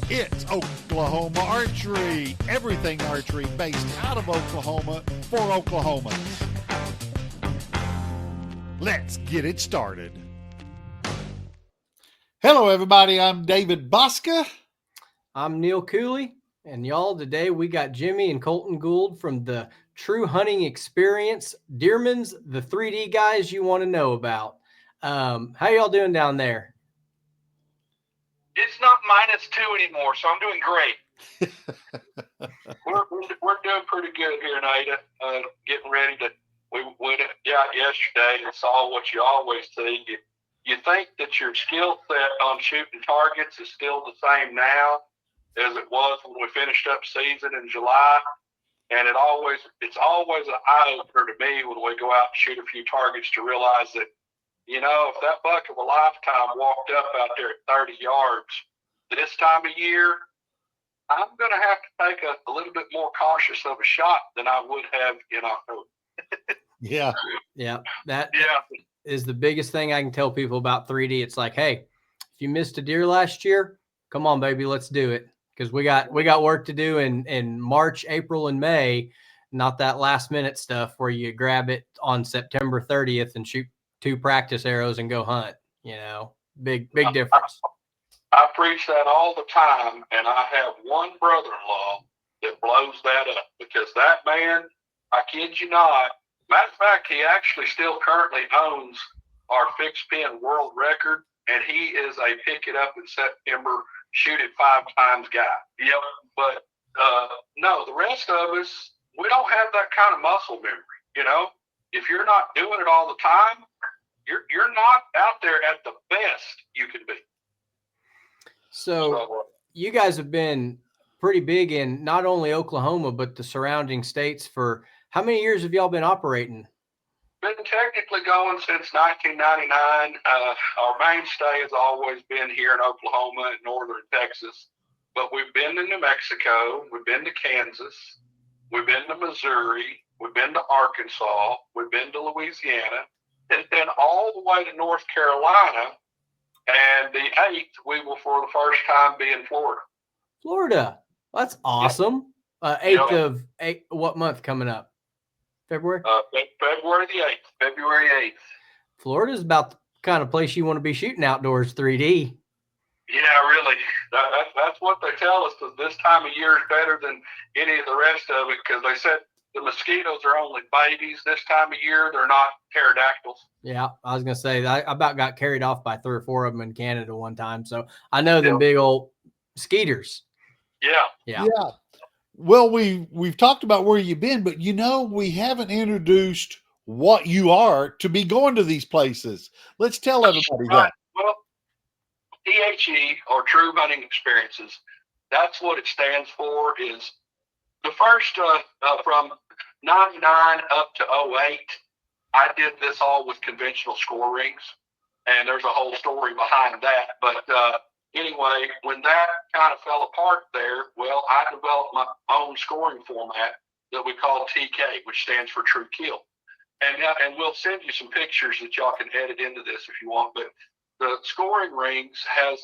It's Oklahoma Archery. Everything archery based out of Oklahoma for Oklahomans. Let's get it started. Hello, everybody. I'm David Bosca. I'm Neil Cooley. And y'all, today we got Jimmy and Colton Gould from the True Hunting Experience, Deermans, the 3D guys you want to know about. How y'all doing down there? It's not -2 anymore, so I'm doing great. we're doing pretty good here in Ada. Getting ready to. We went out yesterday and saw what you always see. You think that your skill set on shooting targets is still the same now as it was when we finished up season in July, and it's always an eye opener to me when we go out and shoot a few targets to realize that, you know, if that buck of a lifetime walked up out there at 30 yards this time of year, I'm going to have to take a little bit more cautious of a shot than I would have in October. Yeah. That is the biggest thing I can tell people about 3D. It's like, hey, if you missed a deer last year, come on, baby, let's do it. Because we got work to do in March, April, and May, not that last minute stuff where you grab it on September 30th and shoot 2 practice arrows and go hunt. You know, big difference. I preach that all the time, and I have one brother-in-law that blows that up, because that man, I kid you not, matter of fact, he actually still currently owns our fixed pin world record, and he is a pick it up in September, shoot it 5 times guy. Yep. But no, the rest of us, we don't have that kind of muscle memory. You know, if you're not doing it all the time, you're not out there at the best you can be. So you guys have been pretty big in not only Oklahoma, but the surrounding states for how many years have y'all been operating? Been technically going since 1999. Our mainstay has always been here in Oklahoma and northern Texas, but we've been to New Mexico, we've been to Kansas, we've been to Missouri, we've been to Arkansas, we've been to Louisiana, and then all the way to North Carolina. And the 8th, we will for the first time be in Florida. Florida, that's awesome. 8th of 8. What month coming up? February? February the 8th. February 8th. Florida's about the kind of place you want to be shooting outdoors 3D. Yeah, really. That's what they tell us, because this time of year is better than any of the rest of it, because they said the mosquitoes are only babies this time of year. They're not pterodactyls. Yeah, I was going to say, I about got carried off by 3 or 4 of them in Canada one time. So I know them big old skeeters. Yeah. Well, we've talked about where you've been, but, you know, we haven't introduced what you are to be going to these places. Let's tell everybody that. Well, THE, or True Hunting Experiences, that's what it stands for. Is the first from 99 up to 08, I did this all with conventional score rings, and there's a whole story behind that. But anyway, when that kind of fell apart there, well, I developed my own scoring format that we call TK, which stands for True Kill. And we'll send you some pictures that y'all can edit into this if you want. But the scoring rings has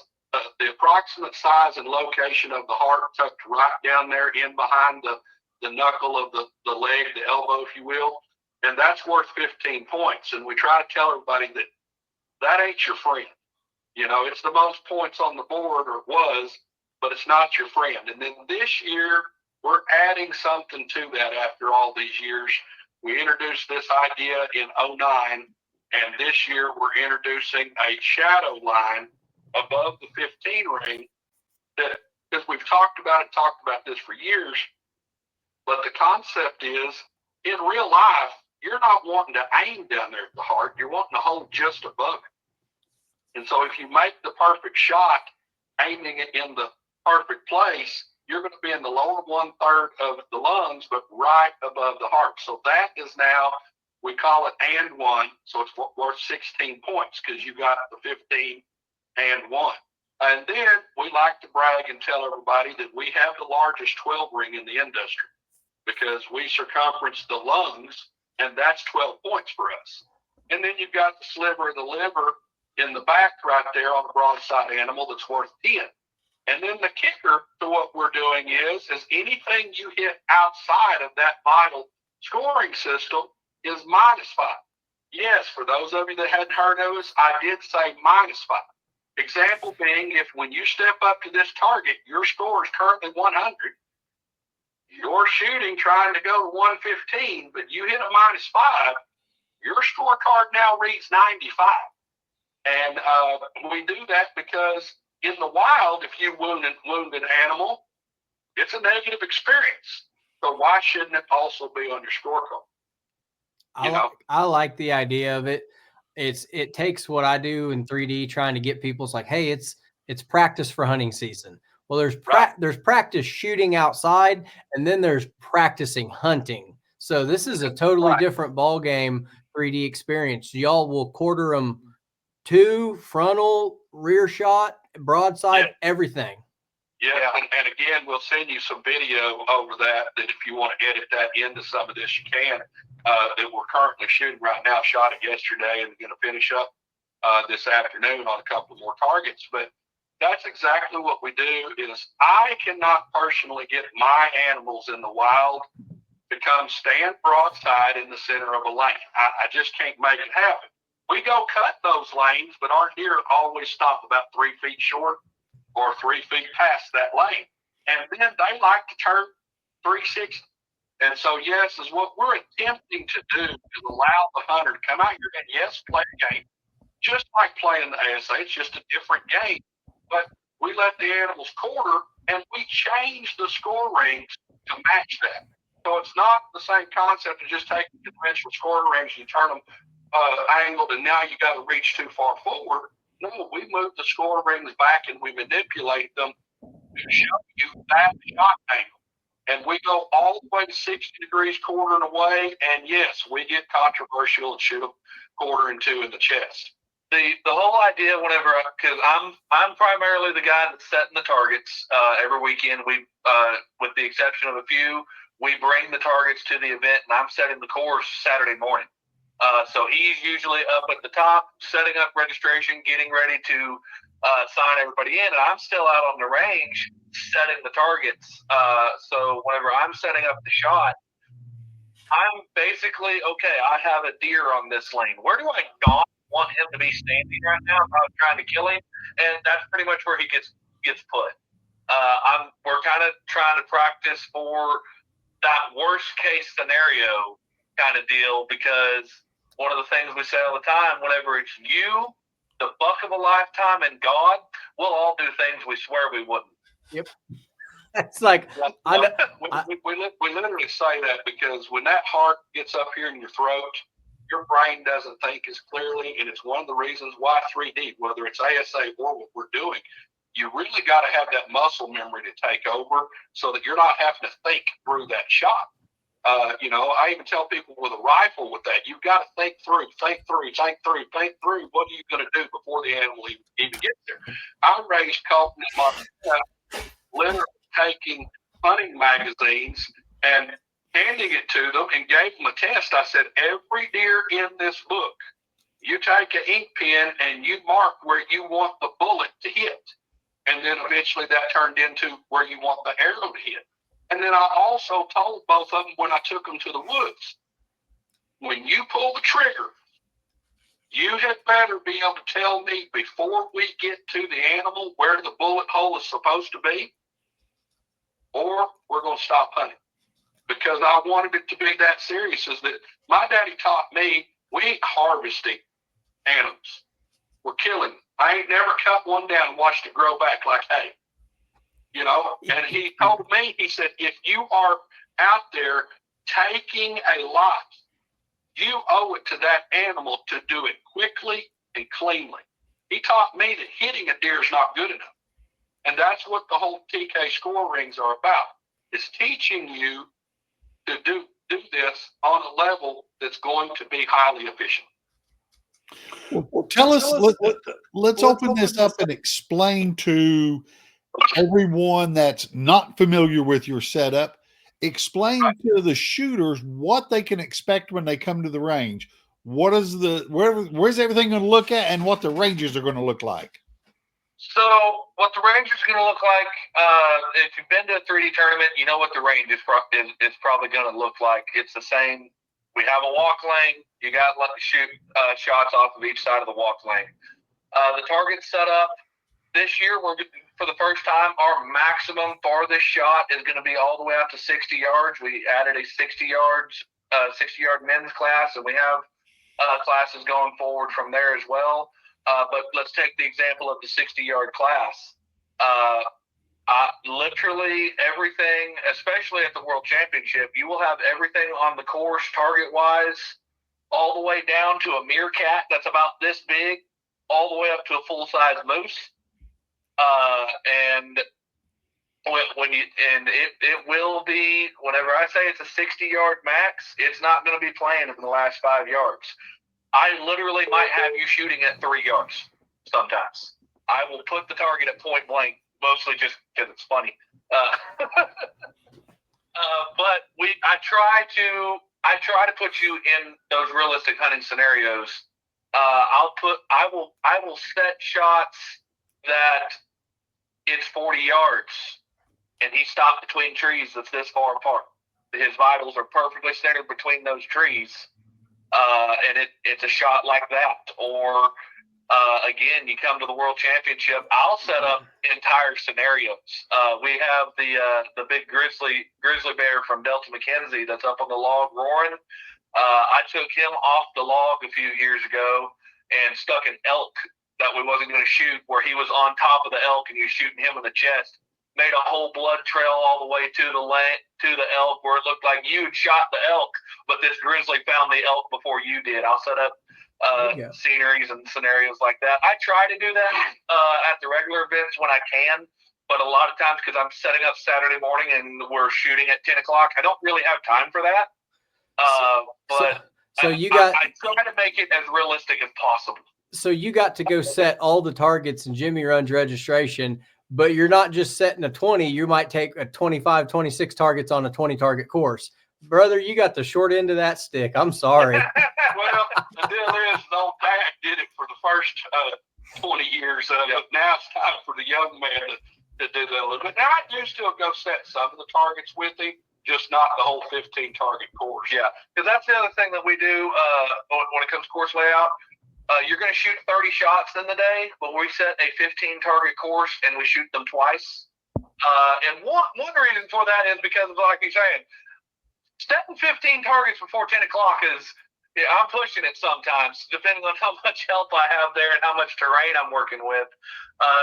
the approximate size and location of the heart tucked right down there in behind the knuckle of the leg, the elbow, if you will. And that's worth 15 points. And we try to tell everybody that ain't your friend. You know, it's the most points on the board, or it was, but it's not your friend. And then this year, we're adding something to that after all these years. We introduced this idea in 09, and this year we're introducing a shadow line above the 15 ring that, because we've talked about this for years, but the concept is, in real life, you're not wanting to aim down there at the heart. You're wanting to hold just above it. And so if you make the perfect shot, aiming it in the perfect place, you're going to be in the lower 1/3 of the lungs, but right above the heart. So that is now, we call it and 1. So it's worth 16 points because you got the 15 and 1. And then we like to brag and tell everybody that we have the largest 12 ring in the industry, because we circumference the lungs, and that's 12 points for us. And then you've got the sliver of the liver in the back right there on the broadside animal that's worth 10. And then the kicker to what we're doing is anything you hit outside of that vital scoring system is -5. Yes, for those of you that hadn't heard of us, I did say -5. Example being, if when you step up to this target, your score is currently 100, you're shooting trying to go to 115, but you hit a -5, your scorecard now reads 95. And we do that because in the wild, if you wound an animal, it's a negative experience. So why shouldn't it also be on your scorecard? I like the idea of it. It takes what I do in 3D trying to get people. It's like, hey, it's practice for hunting season. Well, there's practice shooting outside, and then there's practicing hunting. So this is a totally different ball game 3D experience. Y'all will quarter them 2, frontal, rear shot, broadside, everything. Yeah, and again, we'll send you some video over that if you want to edit that into some of this, you can. That we're currently shooting right now. Shot it yesterday and we're going to finish up this afternoon on a couple more targets. But that's exactly what we do. Is I cannot personally get my animals in the wild to come stand broadside in the center of a lane. I just can't make it happen. We go cut those lanes, but our deer always stop about 3 feet short or 3 feet past that lane. And then they like to turn 360. And so, yes, is what we're attempting to do is allow the hunter to come out here and, yes, play a game, just like playing the ASA. It's just a different game. But we let the animals quarter, and we change the score rings to match that. So it's not the same concept of just taking conventional score rings and turn them angled, and now you got to reach too far forward. No, we move the score rings back, and we manipulate them to show you that shot angle. And we go all the way to 60 degrees quartering away, and yes, we get controversial and shoot a 1/4 in the chest. The whole idea, because I'm primarily the guy that's setting the targets every weekend. We, with the exception of a few, we bring the targets to the event, and I'm setting the course Saturday morning. So he's usually up at the top, setting up registration, getting ready to sign everybody in, and I'm still out on the range setting the targets. So whenever I'm setting up the shot, I'm basically, okay, I have a deer on this lane. Where do I not want him to be standing right now if I was trying to kill him? And that's pretty much where he gets put. We're kind of trying to practice for that worst case scenario kind of deal, because one of the things we say all the time, whenever it's you, the buck of a lifetime, and God, we'll all do things we swear we wouldn't. Yep. It's like, we literally say that because when that heart gets up here in your throat, your brain doesn't think as clearly, and it's one of the reasons why 3D, whether it's ASA or what we're doing, you really got to have that muscle memory to take over so that you're not having to think through that shot. I even tell people with a rifle with that, you've got to think through. What are you going to do before the animal even gets there? I raised Colton in Montana, literally taking hunting magazines and handing it to them and gave them a test. I said, every deer in this book, you take an ink pen and you mark where you want the bullet to hit. And then eventually that turned into where you want the arrow to hit. And then I also told both of them when I took them to the woods, when you pull the trigger, you had better be able to tell me before we get to the animal where the bullet hole is supposed to be, or we're going to stop hunting. Because I wanted it to be that serious. Is that my daddy taught me we ain't harvesting animals. We're killing them. I ain't never cut one down and watched it grow back like hay. And he told me, he said, if you are out there taking a life, you owe it to that animal to do it quickly and cleanly. He taught me that hitting a deer is not good enough. And that's what the whole TK score rings are about. It's teaching you to do this on a level that's going to be highly efficient. Well, tell us, let's open this up and explain to everyone that's not familiar with your setup. Explain to the shooters what they can expect when they come to the range. Where's everything going to look at, and what the ranges are going to look like? So what the range is going to look like, if you've been to a 3D tournament, you know what the range is probably going to look like. It's the same. We have a walk lane. You got to shoot shots off of each side of the walk lane. The target set up this year, for the first time, our maximum farthest shot is going to be all the way out to 60 yards. We added a 60-yard men's class, and we have classes going forward from there as well. But let's take the example of the 60-yard class. Literally everything, especially at the World Championship, you will have everything on the course target-wise, all the way down to a meerkat that's about this big, all the way up to a full-size moose. And it will be, whenever I say it's a 60-yard max, it's not going to be playing in the last 5 yards. I literally might have you shooting at 3 yards sometimes. I will put the target at point blank, mostly just because it's funny. But I try to put you in those realistic hunting scenarios. I will set shots that it's 40 yards and he stopped between trees that's this far apart. His vitals are perfectly centered between those trees. And it's a shot like that. Or again, you come to the World Championship, I'll set up entire scenarios. We have the big grizzly bear from Delta McKenzie that's up on the log roaring. I took him off the log a few years ago and stuck an elk that we wasn't going to shoot, where he was on top of the elk and you was shooting him in the chest. Made a whole blood trail all the way to the elk, where it looked like you had shot the elk, but this grizzly found the elk before you did. I'll set up sceneries and scenarios like that. I try to do that at the regular events when I can, but a lot of times, because I'm setting up Saturday morning and we're shooting at 10 o'clock, I don't really have time for that. I try to make it as realistic as possible. So you got to go set all the targets in Jimmy Run's registration, but you're not just setting a 20. You might take a 25, 26 targets on a 20-target course. Brother, you got the short end of that stick. I'm sorry. Well, the deal is, old Dad did it for the first 20 years. But now it's time for the young man to do that a little bit. Now, I do still go set some of the targets with him, just not the whole 15-target course. Yeah, because that's the other thing that we do when it comes to course layout. You're going to shoot 30 shots in the day, but we set a 15-target course and we shoot them twice. And one reason for that is because of, like you're saying, setting 15 targets before 10 o'clock is, I'm pushing it sometimes, depending on how much help I have there and how much terrain I'm working with.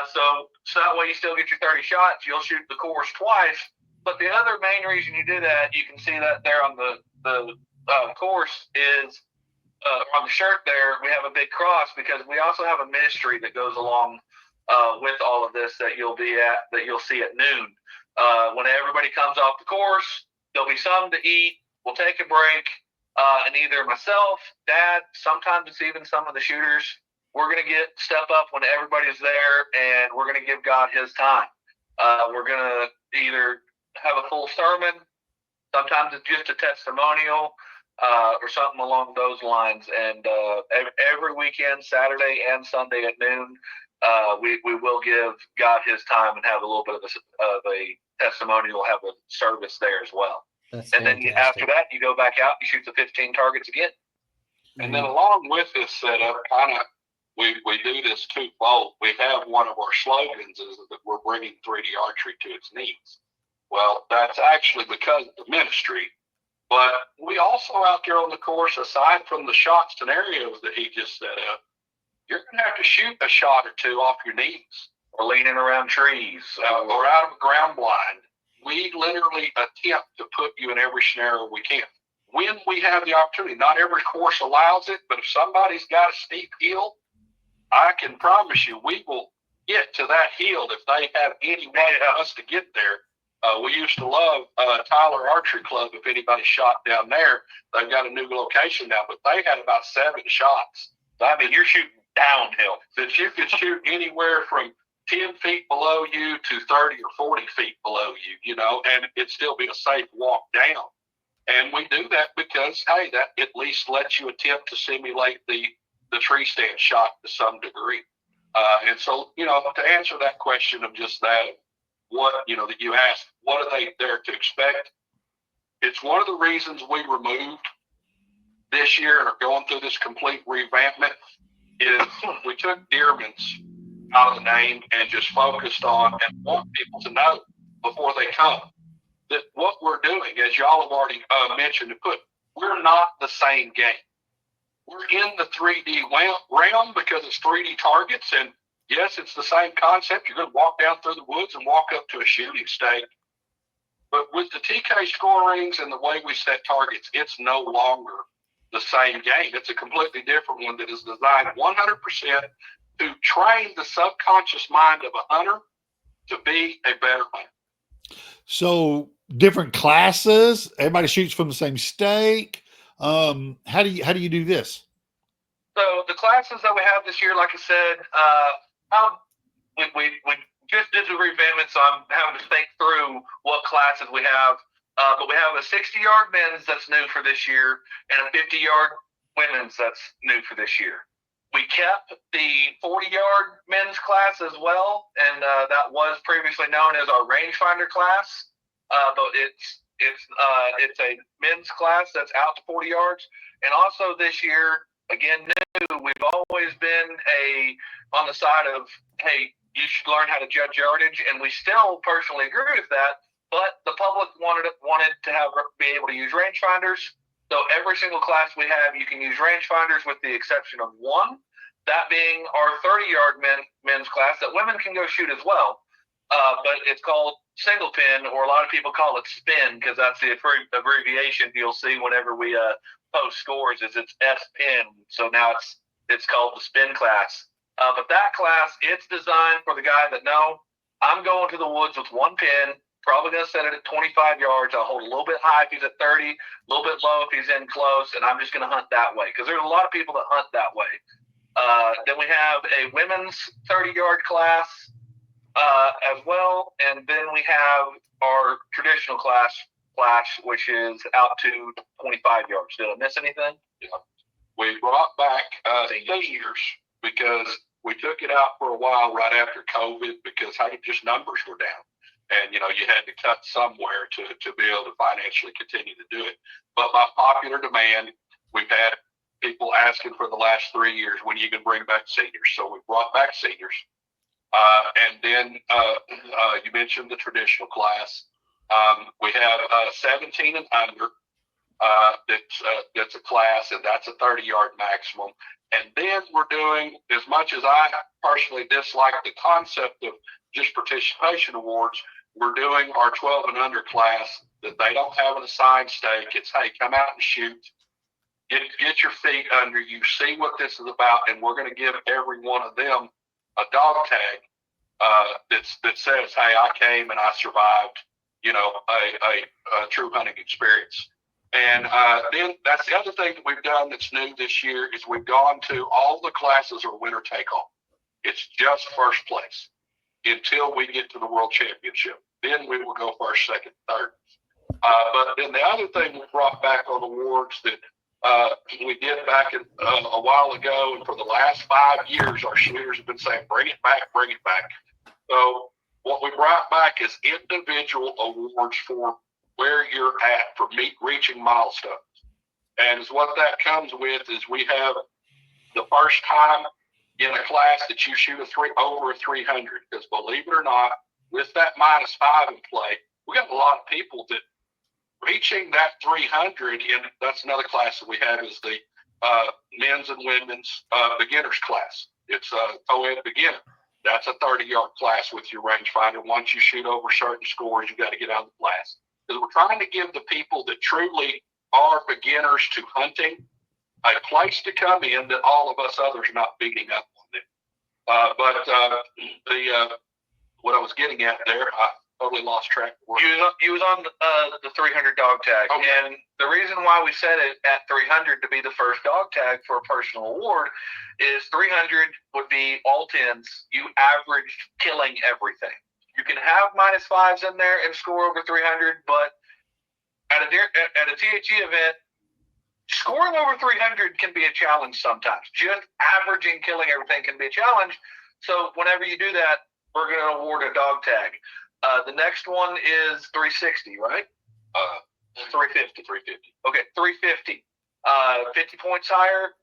So that way you still get your 30 shots. You'll shoot the course twice. But the other main reason you do that, you can see that there on the course, is on the shirt there, we have a big cross because we also have a ministry that goes along with all of this that you'll see at noon. When everybody comes off the course, there'll be something to eat. We'll take a break, and either myself, Dad, sometimes it's even some of the shooters, we're going to step up when everybody's there, and we're going to give God his time. We're going to either have a full sermon, sometimes it's just a testimonial, or something along those lines. And every weekend, Saturday and Sunday at noon, we will give God his time and have a little bit of a testimonial, have a service there as well. That's and fantastic. Then after that, you go back out, you shoot the 15 targets again. And then along with this setup, we do this twofold. We have one of our slogans is that we're bringing 3D archery to its needs. Well, that's actually because of the ministry. But we also out there on the course, aside from the shot scenarios that he just set up, you're going to have to shoot a shot or two off your knees or leaning around trees or out of a ground blind. We literally attempt to put you in every scenario we can. When we have the opportunity, not every course allows it, but if somebody's got a steep hill, I can promise you we will get to that hill if they have any way for us to get there. We used to love Tyler Archery Club. If anybody shot down there, they've got a new location now, but they had about 7 shots. So, I mean, you're shooting downhill. That you could shoot anywhere from 10 feet below you to 30 or 40 feet below you, and it'd still be a safe walk down. And we do that because, hey, that at least lets you attempt to simulate the tree stand shot to some degree. And so, to answer that question of just that, that you asked, what are they there to expect? It's one of the reasons we removed this year and are going through this complete revampment is we took Deermans out of the name and just focused on and want people to know before they come that what we're doing, as y'all have already mentioned and put, we're not the same game. We're in the 3D realm because it's 3D targets, and yes, it's the same concept. You're going to walk down through the woods and walk up to a shooting stake. But with the TK score rings and the way we set targets, it's no longer the same game. It's a completely different one that is designed 100% to train the subconscious mind of a hunter to be a better hunter. So different classes, everybody shoots from the same stake. How do you do this? So the classes that we have this year, like I said, we just did the revampment, so I'm having to think through what classes we have. But we have a 60-yard men's that's new for this year, and a 50-yard women's that's new for this year. We kept the 40-yard men's class as well, and that was previously known as our rangefinder class. But it's a men's class that's out to 40 yards. And also this year, again, new, we've always been on the side of, hey, you should learn how to judge yardage, and we still personally agree with that. But the public wanted to be able to use rangefinders. So every single class we have, you can use rangefinders with the exception of one, that being our 30-yard men's class that women can go shoot as well. But it's called single pin, or a lot of people call it spin, because that's the abbreviation you'll see whenever we post scores. It's S-pin. So now it's called the spin class. But that class, it's designed for the guy that, no, I'm going to the woods with one pin, probably going to set it at 25 yards. I'll hold a little bit high if he's at 30, a little bit low if he's in close, and I'm just going to hunt that way, because there's a lot of people that hunt that way. Then we have a women's 30-yard class as well, and then we have our traditional class, which is out to 25 yards. Did I miss anything? Yeah. We brought back seniors because we took it out for a while right after COVID because just numbers were down. And, you had to cut somewhere to be able to financially continue to do it. But by popular demand, we've had people asking for the last 3 years, when are you going to bring back seniors? So we brought back seniors. And then you mentioned the traditional class. We have 17 and under. That's a class, and that's a 30-yard maximum. And then we're doing, as much as I personally dislike the concept of just participation awards, we're doing our 12 and under class that they don't have an assigned stake. It's, hey, come out and shoot. Get your feet under you. See what this is about, and we're going to give every one of them a dog tag that says, hey, I came and I survived, a true hunting experience. And then that's the other thing that we've done that's new this year is we've gone to all the classes are winner take all. It's just first place until we get to the world championship. Then we will go first, second, third. But then the other thing we brought back on awards that we did back a while ago, and for the last 5 years, our shooters have been saying, bring it back, bring it back. So what we brought back is individual awards for where you're at for reaching milestones. And what that comes with is we have the first time in a class that you shoot over a 300, because believe it or not, with that -5 in play, we got a lot of people that reaching that 300, and that's another class that we have is the men's and women's beginners class. It's a co-ed beginner. That's a 30-yard class with your rangefinder. Once you shoot over certain scores, you got to get out of the class. Because we're trying to give the people that truly are beginners to hunting a place to come in that all of us others are not beating up on them. What I was getting at there, I totally lost track of where. You was on the 300 dog tag. Okay. And the reason why we set it at 300 to be the first dog tag for a personal award is 300 would be all 10s. You averaged killing everything. You can have -5s in there and score over 300, but at a THE event, scoring over 300 can be a challenge sometimes. Just averaging killing everything can be a challenge. So whenever you do that, we're going to award a dog tag. The next one is 360, right? 350. Okay, 350. 50 points higher.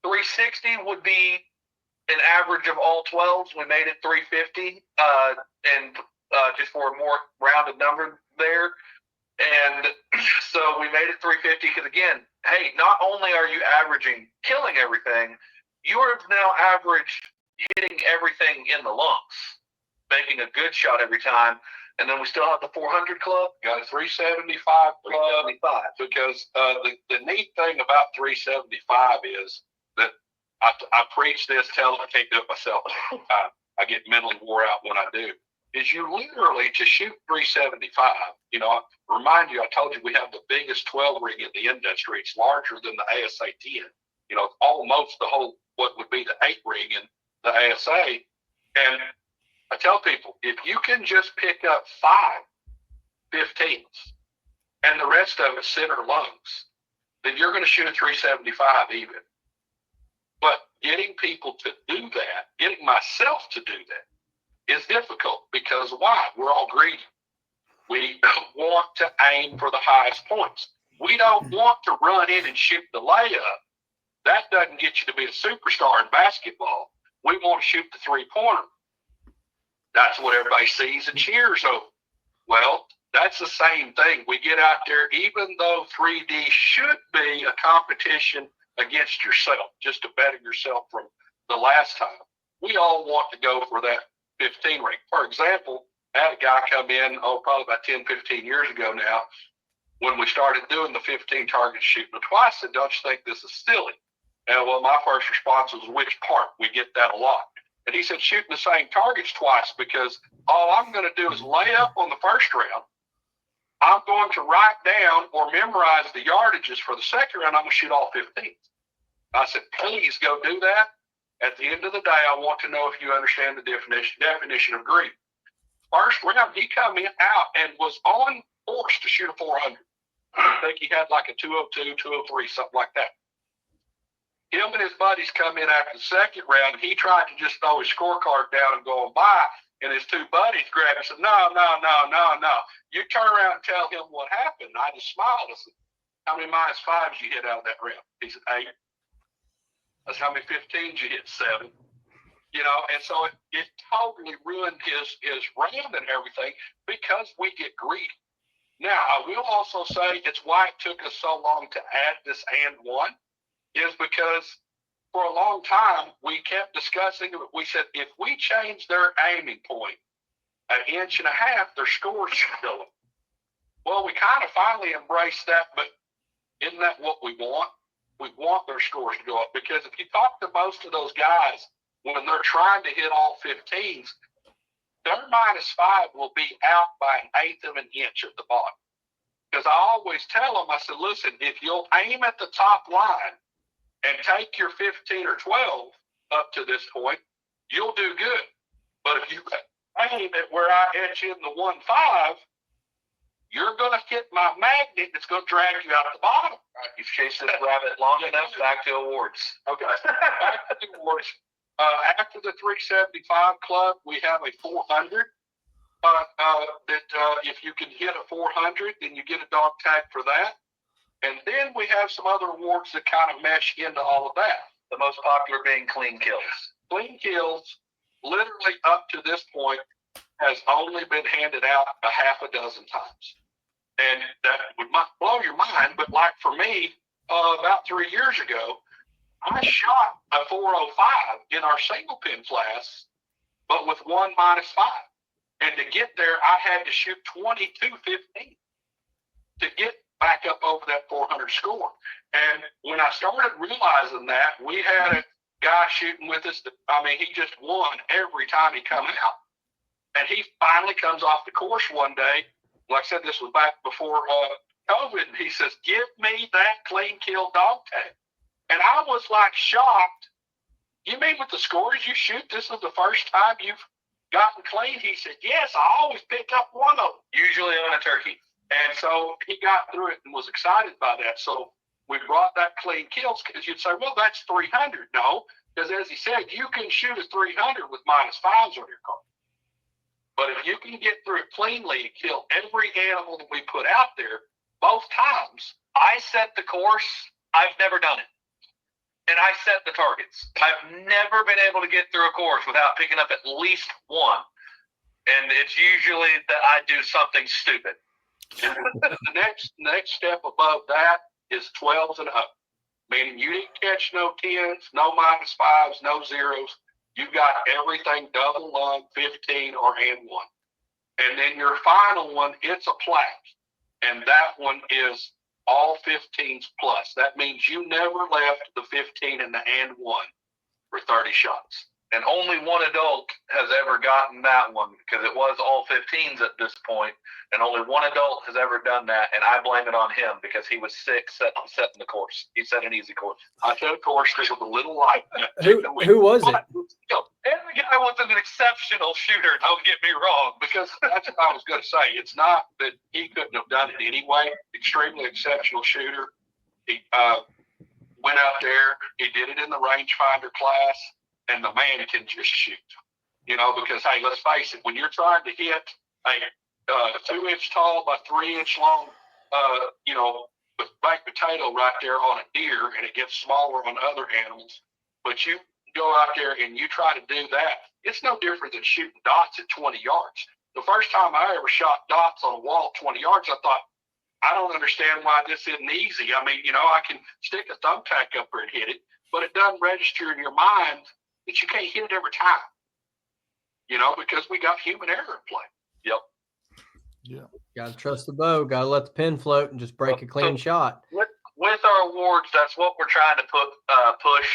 360 would be an average of all 12s. We made it 350, and just for a more rounded number there. And so we made it 350 because, again, hey, not only are you averaging killing everything, you are now averaged hitting everything in the lungs, making a good shot every time. And then we still have the 400 club. Got a 375 club. 375. Because the neat thing about 375 is that I preach this, tell them I can't do it myself. I get mentally wore out when I do. Is you literally to shoot 375, you know, remind you, I told you we have the biggest 12 ring in the industry. It's larger than the ASA 10, you know, almost the whole, what would be the 8 ring in the ASA. And I tell people, if you can just pick up 5 15s and the rest of it center lungs, then you're going to shoot a 375 even. But getting people to do that, getting myself to do that, is difficult because why? We're all greedy. We want to aim for the highest points. We don't want to run in and shoot the layup. That doesn't get you to be a superstar in basketball. We want to shoot the 3-pointer. That's what everybody sees and cheers over. Well, that's the same thing. We get out there, even though 3D should be a competition against yourself, just to better yourself from the last time. We all want to go for that 15 ring. For example, I had a guy come in, probably about 10, 15 years ago now, when we started doing the 15 targets shooting twice, I said, don't you think this is silly? And well, my first response was, which part? We get that a lot. And he said, shooting the same targets twice, because all I'm going to do is lay up on the first round. I'm going to write down or memorize the yardages for the second round. I'm going to shoot all 15. I said, please go do that. At the end of the day, I want to know if you understand the definition of greed. First round, he come in out and was on course to shoot a 400. I think he had like a 202, 203, something like that. Him and his buddies come in after the second round. He tried to just throw his scorecard down and go on by, and his 2 buddies grabbed him and said, no. You turn around and tell him what happened. And I just smiled. I said, how many -5s you hit out of that round? He said, 8. That's how many 15s you hit, 7. You know, and so it totally ruined his round and everything because we get greedy. Now, I will also say it's why it took us so long to add this and one, is because for a long time we kept discussing it. We said if we change their aiming point 1.5 inches, their scores should go up. Well, we kind of finally embraced that, but isn't that what we want? We want their scores to go up, because if you talk to most of those guys when they're trying to hit all 15s, their -5 will be out by 1/8 of an inch at the bottom. Because I always tell them, I said, listen, if you'll aim at the top line and take your 15 or 12 up to this point, you'll do good. But if you aim at where I etch in the 1.5, you're going to hit my magnet that's going to drag you out of the bottom. Right, you've chased this rabbit long enough. Back to awards. Okay. Back to the awards. After the 375 club, we have a 400. If you can hit a 400, then you get a dog tag for that. And then we have some other awards that kind of mesh into all of that. The most popular being clean kills. Clean kills, literally up to this point, has only been handed out 6 times. And that would blow your mind, but like for me, about 3 years ago, I shot a 405 in our single pin class, but with 1 -5. And to get there, I had to shoot 22.15 to get back up over that 400 score. And when I started realizing that, we had a guy shooting with us that, he just won every time he come out. And he finally comes off the course one day. Like I said, this was back before COVID. And he says, give me that clean kill dog tag. And I was like shocked. You mean with the scores you shoot, this is the first time you've gotten clean? He said, yes, I always pick up one of them. Usually on a turkey. And so he got through it and was excited by that. So we brought that clean kills, because you'd say, well, that's 300. No, Because as he said, you can shoot a 300 with -5s on your card. But if you can get through it cleanly and kill every animal that we put out there, both times. I set the course. I've never done it. And I set the targets. I've never been able to get through a course without picking up at least one. And it's usually that I do something stupid. The next step above that is 12s and up. Meaning you didn't catch no 10s, no -5s, no 0s. You got everything double lung, 15 or and 1. And then your final one, it's a plat. And that one is all 15s plus. That means you never left the 15 and the and 1 for 30 shots. And only one adult has ever gotten that one because it was all 15s at this point, and only one adult has ever done that, and I blame it on him because he was sick setting the course. He set an easy course. I set a course that was a little light. Who was it? Every guy was an exceptional shooter, don't get me wrong. Because that's what I was going to say. It's not that he couldn't have done it anyway. Extremely exceptional shooter. He went out there. He did it in the rangefinder class. And the man can just shoot, because, hey, let's face it, when you're trying to hit a 2-inch tall by 3-inch long, baked potato right there on a deer, and it gets smaller on other animals, but you go out there and you try to do that, it's no different than shooting dots at 20 yards. The first time I ever shot dots on a wall at 20 yards, I thought, I don't understand why this isn't easy. I mean, I can stick a thumbtack up there and hit it, but it doesn't register in your mind that you can't hit it every time, because we got human error in play. Yep. Yeah. Got to trust the bow. Got to let the pin float and just break a clean shot. With our awards, that's what we're trying to push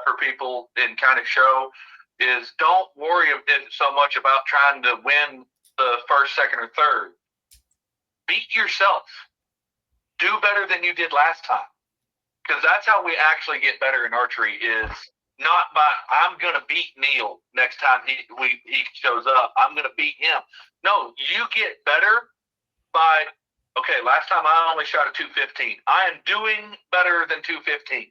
for people and kind of show is don't worry so much about trying to win the first, second, or third. Beat yourself. Do better than you did last time. Because that's how we actually get better in archery is not by, I'm going to beat Neil next time he shows up. I'm going to beat him. No, you get better by, okay, last time I only shot a 215. I am doing better than 215.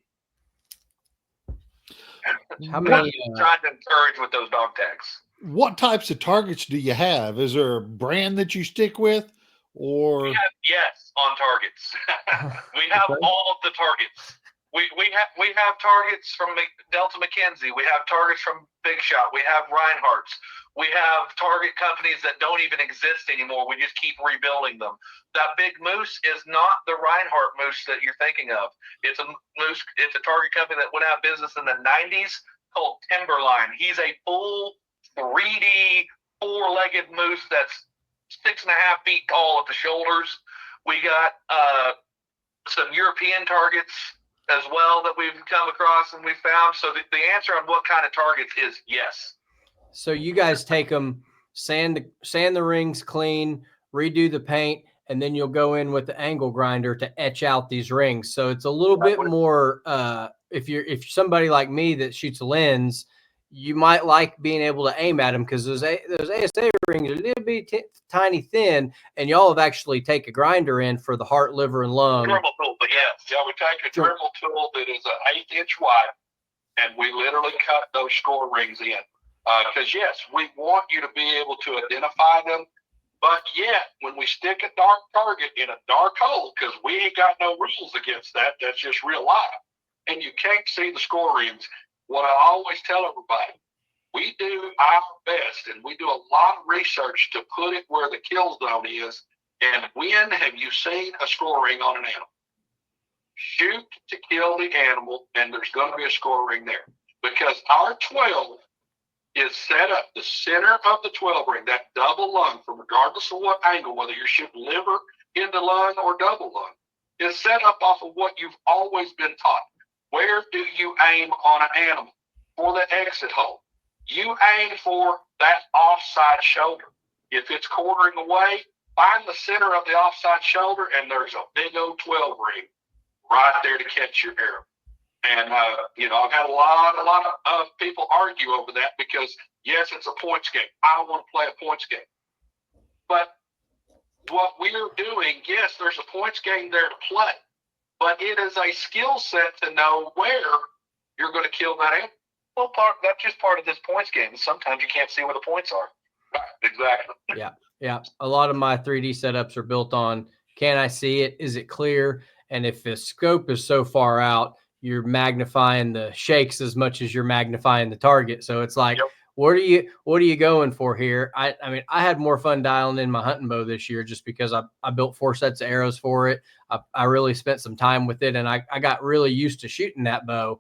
How many? Trying to encourage with those dog tags. What types of targets do you have? Is there a brand that you stick with? Or Yes, on targets. We have all of the targets. We have targets from Delta McKenzie. We have targets from Big Shot. We have Reinhardt's. We have target companies that don't even exist anymore. We just keep rebuilding them. That big moose is not the Reinhardt moose that you're thinking of. It's a moose. It's a target company that went out of business in the 90s called Timberline. He's a full 3D 4-legged moose that's 6.5 feet tall at the shoulders. We got some European targets as well that we've come across and we found. So the answer on what kind of targets is yes. So you guys take them, sand the rings clean, redo the paint, and then you'll go in with the angle grinder to etch out these rings. So it's a little bit more. If you're somebody like me that shoots a lens, you might like being able to aim at them because those ASA rings are a little bit tiny thin, and y'all have actually take a grinder in for the heart, liver, and lung. Thermal tool, but yeah, we take a thermal tool that is an 1/8 inch wide, and we literally cut those score rings in. Because yes, we want you to be able to identify them, but yet when we stick a dark target in a dark hole, because we ain't got no rules against that, that's just real life, and you can't see the score rings. What I always tell everybody, we do our best, and we do a lot of research to put it where the kill zone is. And when have you seen a score ring on an animal? Shoot to kill the animal, and there's going to be a score ring there. Because our 12 is set up, the center of the 12 ring, that double lung, from regardless of what angle, whether you're shooting liver into lung or double lung, is set up off of what you've always been taught. Where do you aim on an animal? For the exit hole. You aim for that offside shoulder. If it's quartering away, find the center of the offside shoulder, and there's a big old 12 ring right there to catch your arrow. And, I've had a lot of people argue over that because, yes, it's a points game. I want to play a points game. But what we're doing, yes, there's a points game there to play. But it is a skill set to know where you're going to kill that animal. Well, that's just part of this points game. Sometimes you can't see where the points are. Exactly. Yeah. A lot of my 3D setups are built on, can I see it? Is it clear? And if the scope is so far out, you're magnifying the shakes as much as you're magnifying the target. So it's like, what are you going for here? I mean, I had more fun dialing in my hunting bow this year just because I built 4 sets of arrows for it. I really spent some time with it, and I got really used to shooting that bow.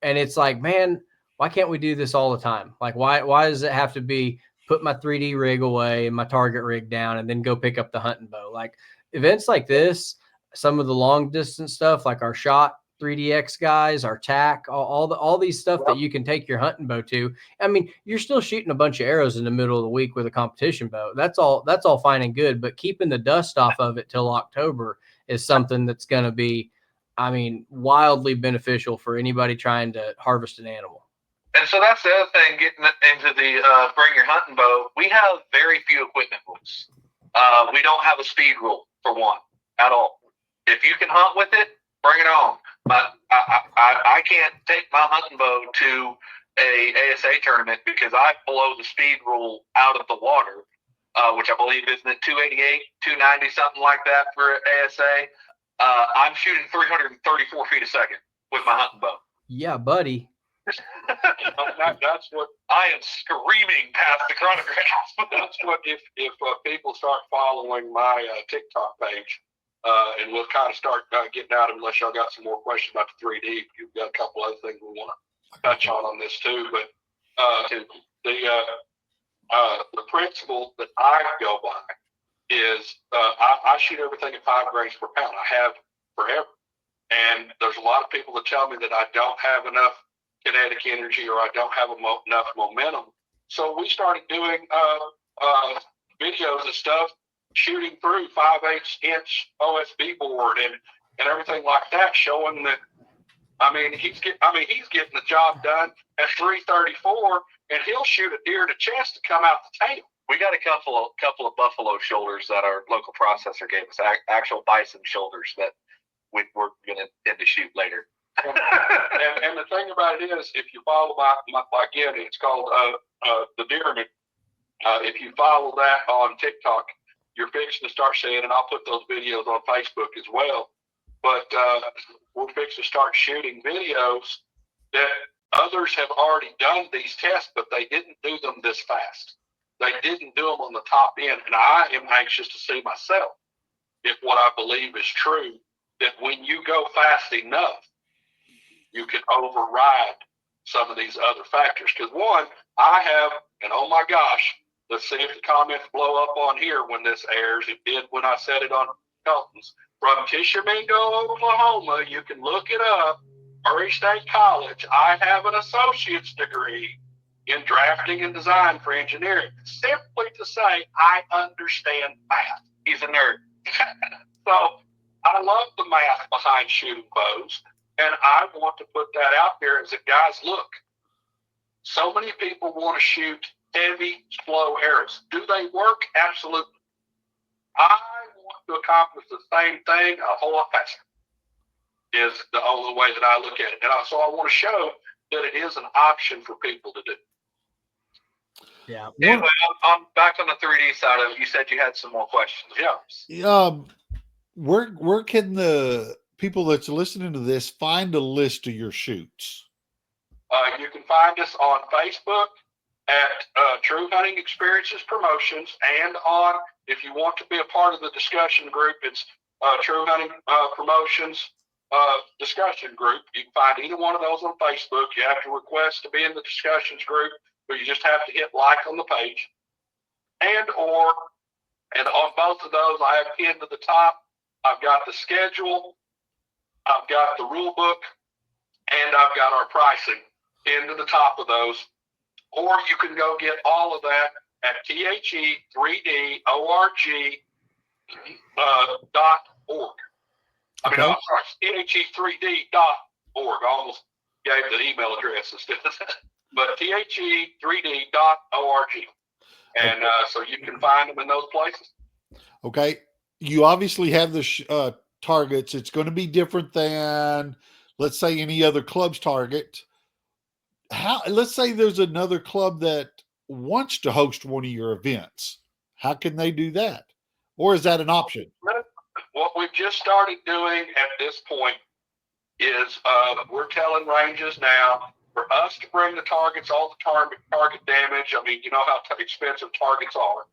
And it's like, man, why can't we do this all the time? Like, why does it have to be put my 3D rig away and my target rig down and then go pick up the hunting bow? Like events like this, some of the long distance stuff, like our shot 3DX guys, our tack, all these stuff that you can take your hunting bow to. I mean, you're still shooting a bunch of arrows in the middle of the week with a competition bow. That's all fine and good, but keeping the dust off of it till October is something that's going to be, I mean, wildly beneficial for anybody trying to harvest an animal. And so that's the other thing, getting into the bring your hunting bow. We have very few equipment rules. We don't have a speed rule, for one, at all. If you can hunt with it, bring it on. But I can't take my hunting bow to a ASA tournament because I blow the speed rule out of the water, which I believe isn't it 288, 290, something like that for ASA. I'm shooting 334 feet a second with my hunting bow. Yeah, buddy. That's what I am screaming past the chronographs. That's what if people start following my TikTok page, and we'll kind of start getting out, unless y'all got some more questions about the 3D. You've got a couple other things we want to touch on this too, but the principle that I go by is I shoot everything at 5 grains per pound. I have forever, and there's a lot of people that tell me that I don't have enough kinetic energy or I don't have enough momentum. So we started doing videos and stuff, shooting through 5/8" OSB board and everything like that, showing that he's getting the job done at 334, and he'll shoot a deer to chest to come out the tail. We got a couple of buffalo shoulders that our local processor gave us, actual bison shoulders that we're going to tend to shoot later. and the thing about it is, if you follow my again, it's called the Deerman. If you follow that on TikTok, you're fixing to start seeing, and I'll put those videos on Facebook as well. But we're fixing to start shooting videos that others have already done these tests, but they didn't do them this fast. They didn't do them on the top end, and I am anxious to see myself if what I believe is true, that when you go fast enough, you can override some of these other factors. Because one, I have, and oh my gosh, let's see if the comments blow up on here when this airs. It did when I said it on Colton's. From Tishomingo, Oklahoma, you can look it up, Murray State College. I have an associate's degree in drafting and design for engineering, simply to say I understand math. He's a nerd. So I love the math behind shooting bows. And I want to put that out there as a guys, look, so many people want to shoot heavy, slow arrows. Do they work? Absolutely. I want to accomplish the same thing a whole lot faster is the only way that I look at it. And so I want to show that it is an option for people to do. Yeah. Anyway, I'm back on the 3D side of it. You said you had some more questions. Yeah. Where can the people that's listening to this find a list of your shoots? You can find us on Facebook at True Hunting Experiences Promotions, and on, if you want to be a part of the discussion group, it's True Hunting Promotions discussion group. You can find either one of those on Facebook. You have to request to be in the discussions group, but you just have to hit like on the page. And on both of those, I have pinned to the top, I've got the schedule, I've got the rule book, and I've got our pricing into the top of those. Or you can go get all of that at the3dorg.org. Okay. I'm sorry, the3d.org. I almost gave the email address instead of that. But the3d.org. And so you can find them in those places. Okay. You obviously have the targets. It's going to be different than, let's say, any other club's target. let's say there's another club that wants to host one of your events. How can they do that? Or is that an option? What we've just started doing at this point is we're telling ranges now for us to bring the targets, all the target damage. I mean, you know how expensive targets are.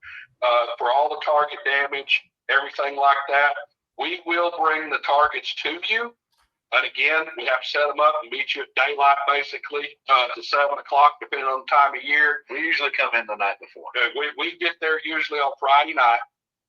For all the target damage, everything like that, we will bring the targets to you. And again, we have to set them up and meet you at daylight, basically, to 7 o'clock, depending on the time of year. We usually come in the night before. We get there usually on Friday night,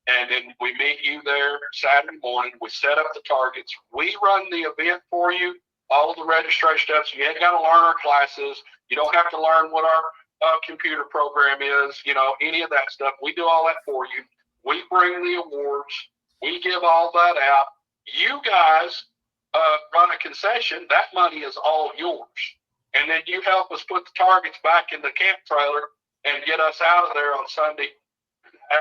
and then we meet you there Saturday morning. We set up the targets. We run the event for you, all of the registration stuff. So you ain't got to learn our classes. You don't have to learn what our computer program is, you know, any of that stuff. We do all that for you. We bring the awards. We give all that out. You guys run a concession. That money is all yours. And then you help us put the targets back in the camp trailer and get us out of there on Sunday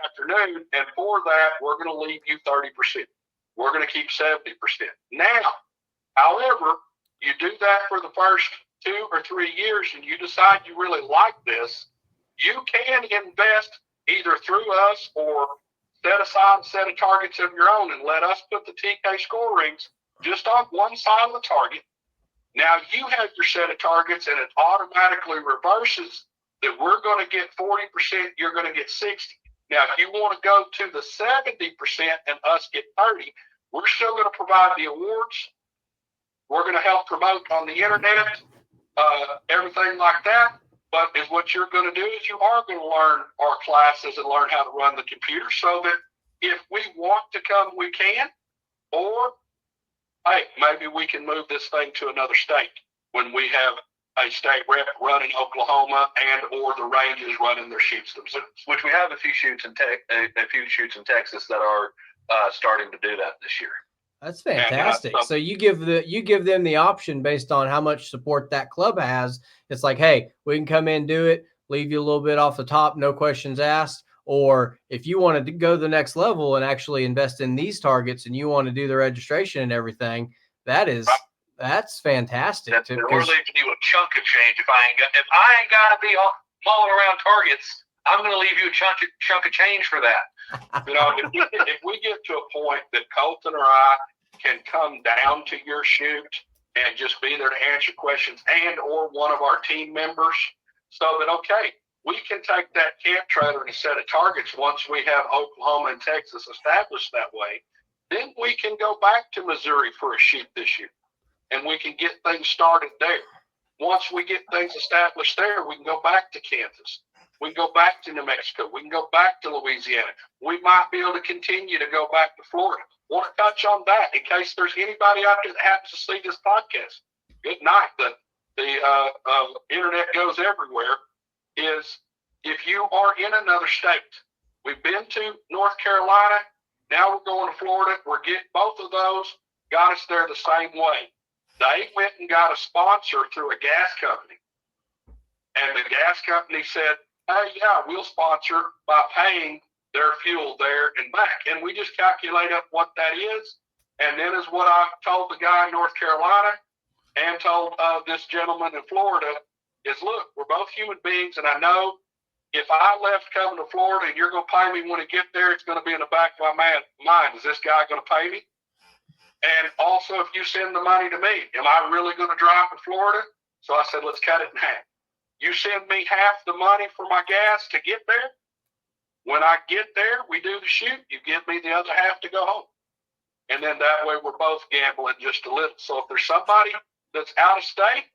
afternoon. And for that, we're going to leave you 30%. We're going to keep 70%. Now, however, you do that for the first 2 or 3 years and you decide you really like this, you can invest either through us or set aside a set of targets of your own and let us put the TK score rings just on one side of the target. Now you have your set of targets and it automatically reverses that we're going to get 40%, you're going to get 60%. Now, if you want to go to the 70% and us get 30%, we're still going to provide the awards. We're going to help promote on the internet, everything like that. But is what you're going to do is you are going to learn our classes and learn how to run the computer so that if we want to come, we can, or hey, maybe we can move this thing to another state when we have a state rep running Oklahoma and or the ranges running their shoots themselves. Which we have a few shoots in Texas that are starting to do that this year. That's fantastic. So you give them the option based on how much support that club has. It's like, hey, we can come in, do it, leave you a little bit off the top, no questions asked. Or if you wanted to go to the next level and actually invest in these targets and you want to do the registration and everything, that's fantastic. We're leaving you a chunk of change. If I ain't got to be mulling around targets, I'm going to leave you a chunk of change for that. You know, if we get to a point that Colton or I can come down to your shoot and just be there to answer questions and or one of our team members so that, okay, we can take that camp trailer and a set of targets once we have Oklahoma and Texas established that way. Then we can go back to Missouri for a shoot this year, and we can get things started there. Once we get things established there, we can go back to Kansas. We can go back to New Mexico. We can go back to Louisiana. We might be able to continue to go back to Florida. Want to touch on that in case there's anybody out there that happens to see this podcast. Good night. The internet goes everywhere. Is if you are in another state, we've been to North Carolina, now we're going to Florida. We're getting both of those, got us there the same way. They went and got a sponsor through a gas company. And the gas company said, hey, yeah, we'll sponsor by paying their fuel there and back. And we just calculate up what that is. And then is what I told the guy in North Carolina and told this gentleman in Florida is, look, we're both human beings, and I know if I left coming to Florida and you're going to pay me when I get there, it's going to be in the back of my mind. Is this guy going to pay me? And also, if you send the money to me, am I really going to drive to Florida? So I said, let's cut it in half. You send me half the money for my gas to get there. When I get there, we do the shoot. You give me the other half to go home. And then that way we're both gambling just a little. So if there's somebody that's out of state,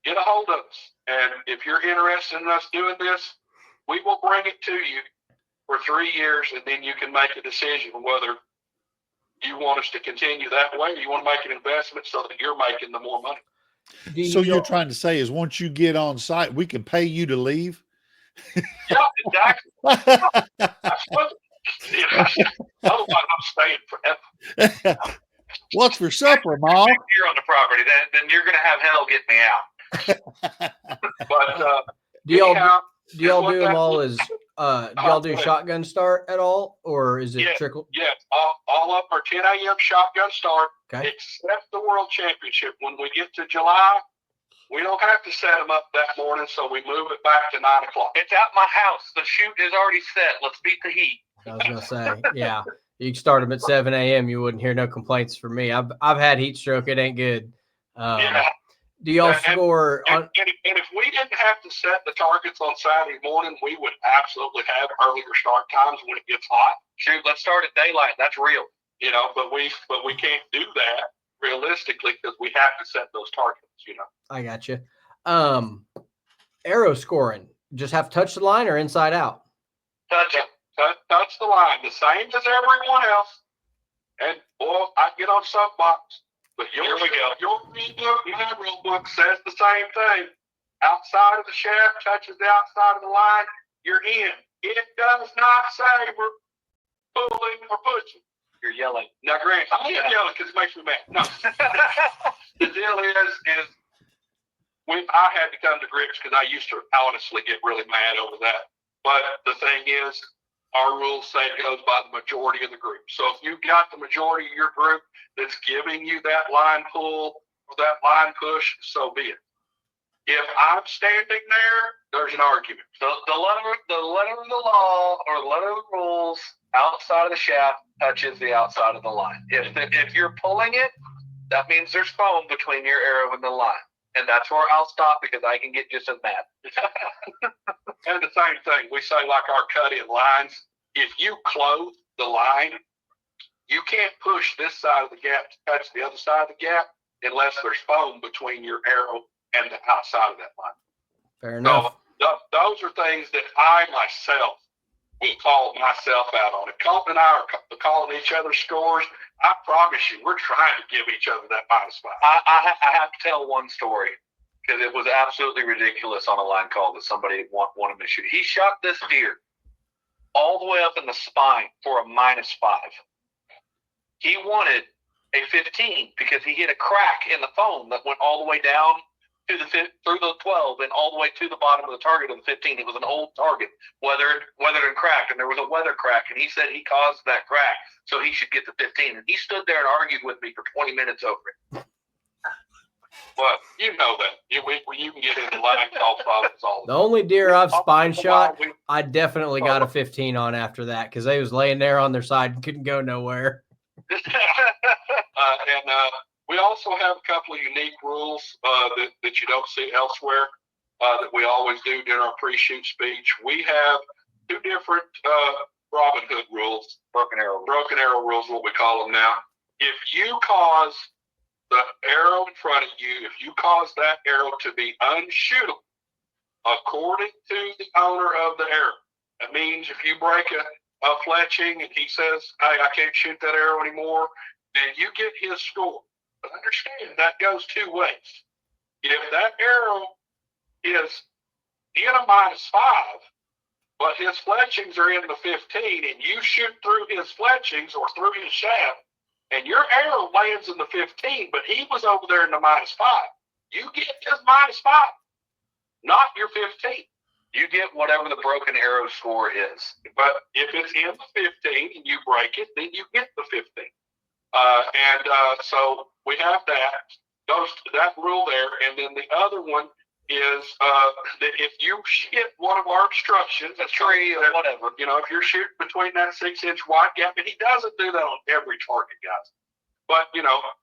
get a hold of us. And if you're interested in us doing this, we will bring it to you for 3 years, and then you can make a decision whether you want us to continue that way or you want to make an investment so that you're making the more money. So you're trying to say is once you get on site, we can pay you to leave? Yeah, exactly. Otherwise, I'm staying forever. What's for supper, Mom? Here on the property, then you're going to have hell get me out. But do y'all do them all as do y'all do shotgun start at all, or is it trickle? Yes, all of them are 10 a.m. shotgun start, okay, except the World Championship. When we get to July, We don't have to set them up that morning, so we move it back to 9 o'clock. It's at my house. The shoot is already set. Let's beat the heat. I was gonna say, yeah. You can start them at 7 a.m. You wouldn't hear no complaints from me. I've had heat stroke. It ain't good. Do y'all score on? And if we didn't have to set the targets on Saturday morning, we would absolutely have earlier start times when it gets hot. Shoot, let's start at daylight. That's real. But we can't do that realistically because we have to set those targets. I got you. Arrow scoring. Just have to touch the line or inside out? Touch it. Touch the line, the same as everyone else. And boy, I get on soapbox, but your rule book says the same thing. Outside of the shaft touches the outside of the line, you're in. It does not say we're pulling or pushing. You're yelling. Now, Grant, I'm yelling because it makes me mad. No, the deal is I had to come to grips because I used to honestly get really mad over that. But the thing is, our rules say it goes by the majority of the group. So if you've got the majority of your group that's giving you that line pull or that line push, so be it. If I'm standing there, there's an argument. The letter of the law or the letter of the rules outside of the shaft touches the outside of the line. If you're pulling it, that means there's foam between your arrow and the line. And that's where I'll stop because I can get just as mad. And the same thing, we say like our cut-in lines, if you close the line, you can't push this side of the gap to touch the other side of the gap unless there's foam between your arrow and the outside of that line. Fair enough. So those are things that I myself will call myself out on it. Colton and I are calling each other scores. I promise you, we're trying to give each other that -5. I have to tell one story because it was absolutely ridiculous on a line call that somebody wanted me to shoot. He shot this deer all the way up in the spine for a -5. He wanted a 15 because he hit a crack in the foam that went all the way down to through the 12 and all the way to the bottom of the target of the 15. It was an old target, weathered and cracked, and there was a weather crack, and he said he caused that crack, so he should get the 15. And he stood there and argued with me for 20 minutes over it. Well, you know that. You can get into line call problems all the only deer I've spine shot, I definitely got a 15 on after that because they was laying there on their side and couldn't go nowhere. We also have a couple of unique rules that you don't see elsewhere that we always do during our pre-shoot speech. We have 2 different Robin Hood rules. Broken arrow rules, what we call them now. If you cause the arrow in front of you, if you cause that arrow to be unshootable, according to the owner of the arrow, that means if you break a fletching and he says, hey, I can't shoot that arrow anymore, then you get his score. But understand, that goes 2 ways. If that arrow is in a -5, but his fletchings are in the 15, and you shoot through his fletchings or through his shaft, and your arrow lands in the 15, but he was over there in the -5, you get his -5, not your 15. You get whatever the broken arrow score is. But if it's in the 15 and you break it, then you get the 15. So we have that rule there. And then the other one is that if you hit one of our obstructions, a tree or whatever, if you're shooting between that 6-inch wide gap, and he doesn't do that on every target, guys. But,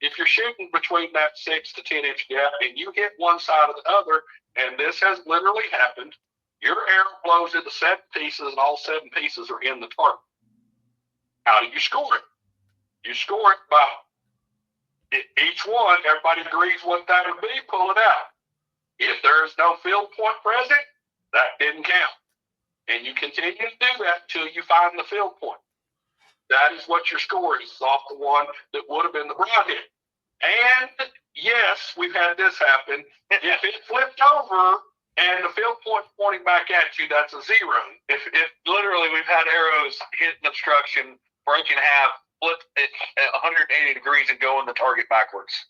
if you're shooting between that 6 to 10-inch gap and you hit one side or the other, and this has literally happened, your arrow blows into 7 pieces and all 7 pieces are in the target. How do you score it? You score it by each one. Everybody agrees what that would be. Pull it out. If there's no field point present, that didn't count. And you continue to do that until you find the field point. That is what your score is off the one that would have been the broadhead. And yes, we've had this happen. If it flipped over and the field point pointing back at you, that's a 0. If literally we've had arrows hit an obstruction, break in half, flip it at 180 degrees and go in the target backwards.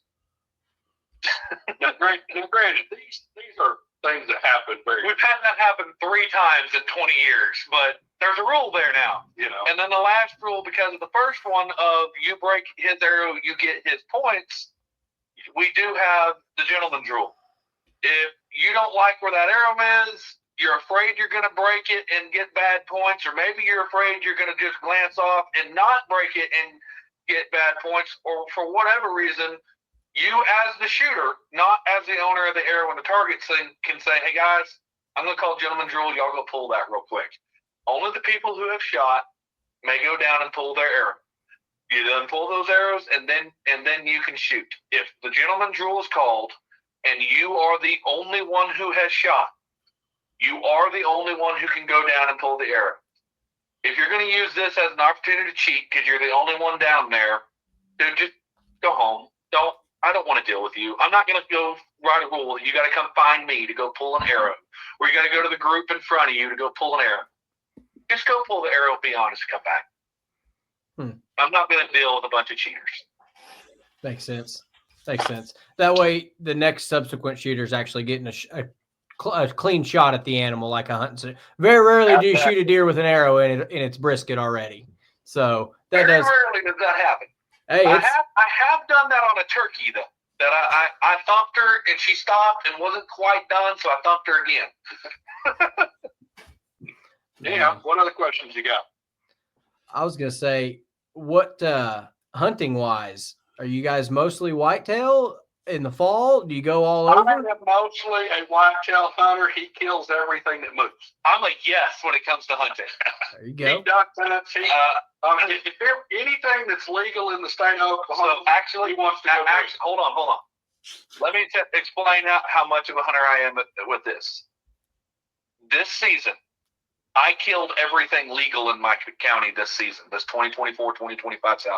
Now, granted, these are things that happen We've had that happen 3 times in 20 years, but there's a rule there now. And then the last rule, because of the first one of you break his arrow, you get his points, we do have the gentleman's rule. if you don't like where that arrow is, you're afraid you're going to break it and get bad points, or maybe you're afraid you're going to just glance off and not break it and get bad points, or for whatever reason, you as the shooter, not as the owner of the arrow and the target, can say, hey guys, I'm going to call gentleman's rule. Y'all go pull that real quick. Only the people who have shot may go down and pull their arrow. You then pull those arrows, and then you can shoot. If the gentleman's rule is called and you are the only one who has shot, you are the only one who can go down and pull the arrow. If you're going to use this as an opportunity to cheat because you're the only one down there, dude, just go home. I don't want to deal with you. I'm not going to go write a rule. You got to come find me to go pull an arrow, or you got to go to the group in front of you to go pull an arrow. Just go pull the arrow, be honest, come back. I'm not going to deal with a bunch of cheaters. Makes sense. That way, the next subsequent shooter is actually getting a clean shot at the animal, like a hunting. Very rarely do you shoot a deer with an arrow in its brisket already. So Very rarely does that happen. Hey, I have done that on a turkey though. That I thumped her and she stopped and wasn't quite done, so I thumped her again. Yeah. What other questions you got? I was gonna say, what hunting wise, are you guys mostly whitetail in the fall? Do you go all over? I'm mostly a whitetail hunter. He kills everything that moves. I'm a yes when it comes to hunting. There you go. He duck hunts. If there anything that's legal in the state of Oklahoma, So actually, he wants to go. hold on. Let me explain how much of a hunter I am with this. This season, I killed everything legal in my county this season, this 2024-2025 season.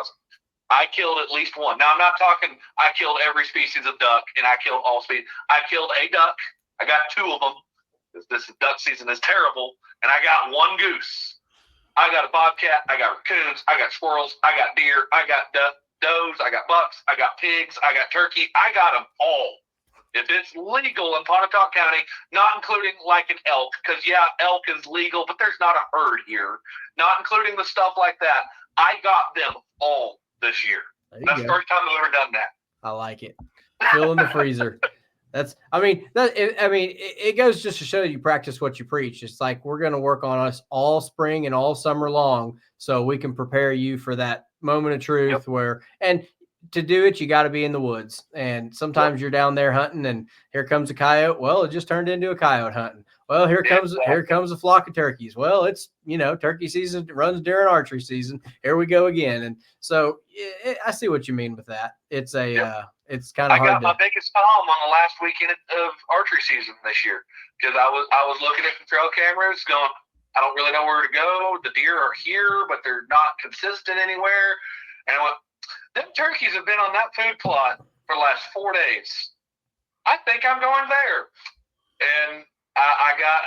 I killed at least one. Now, I'm not talking I killed every species of duck, and I killed all species. I killed a duck. I got 2 of them. This duck season is terrible. And I got 1 goose. I got a bobcat. I got raccoons. I got squirrels. I got deer. I got does. I got bucks. I got pigs. I got turkey. I got them all. If it's legal in Pontotoc County, not including like an elk, because, yeah, elk is legal, but there's not a herd here. Not including the stuff like that. I got them all this year. That's the first time I've ever done that. I like it. Fill in the freezer. It goes just to show you practice what you preach. It's like we're going to work on us all spring and all summer long so we can prepare you for that moment of truth and to do it, you got to be in the woods. And sometimes you're down there hunting and here comes a coyote. Well, it just turned into a coyote hunting. Well, here comes a flock of turkeys. Well, it's, turkey season runs during archery season. Here we go again. And so I see what you mean with that. It's it's kind of hard. I got my biggest palm on the last weekend of archery season this year because I was looking at the trail cameras going, I don't really know where to go. The deer are here, but they're not consistent anywhere. And I went, them turkeys have been on that food plot for the last 4 days. I think I'm going there. And I got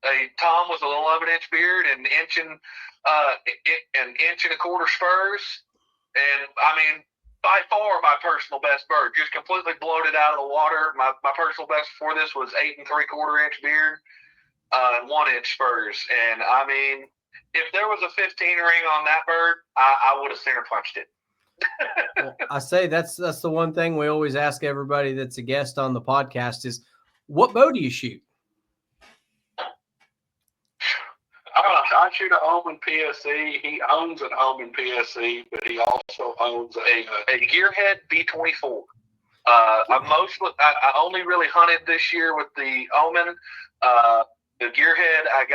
a Tom with a little 11-inch beard and an inch and a quarter spurs. And I mean, by far my personal best bird, just completely bloated out of the water. My personal best before this was 8 3/4 inch beard and 1-inch spurs. And I mean, if there was a 15 ring on that bird, I would have center punched it. Well, I say that's the one thing we always ask everybody that's a guest on the podcast is, what bow do you shoot? I shoot a Omen PSE. He owns an Omen PSE, but he also owns a Gearhead B24. I only really hunted this year with the Omen. The Gearhead I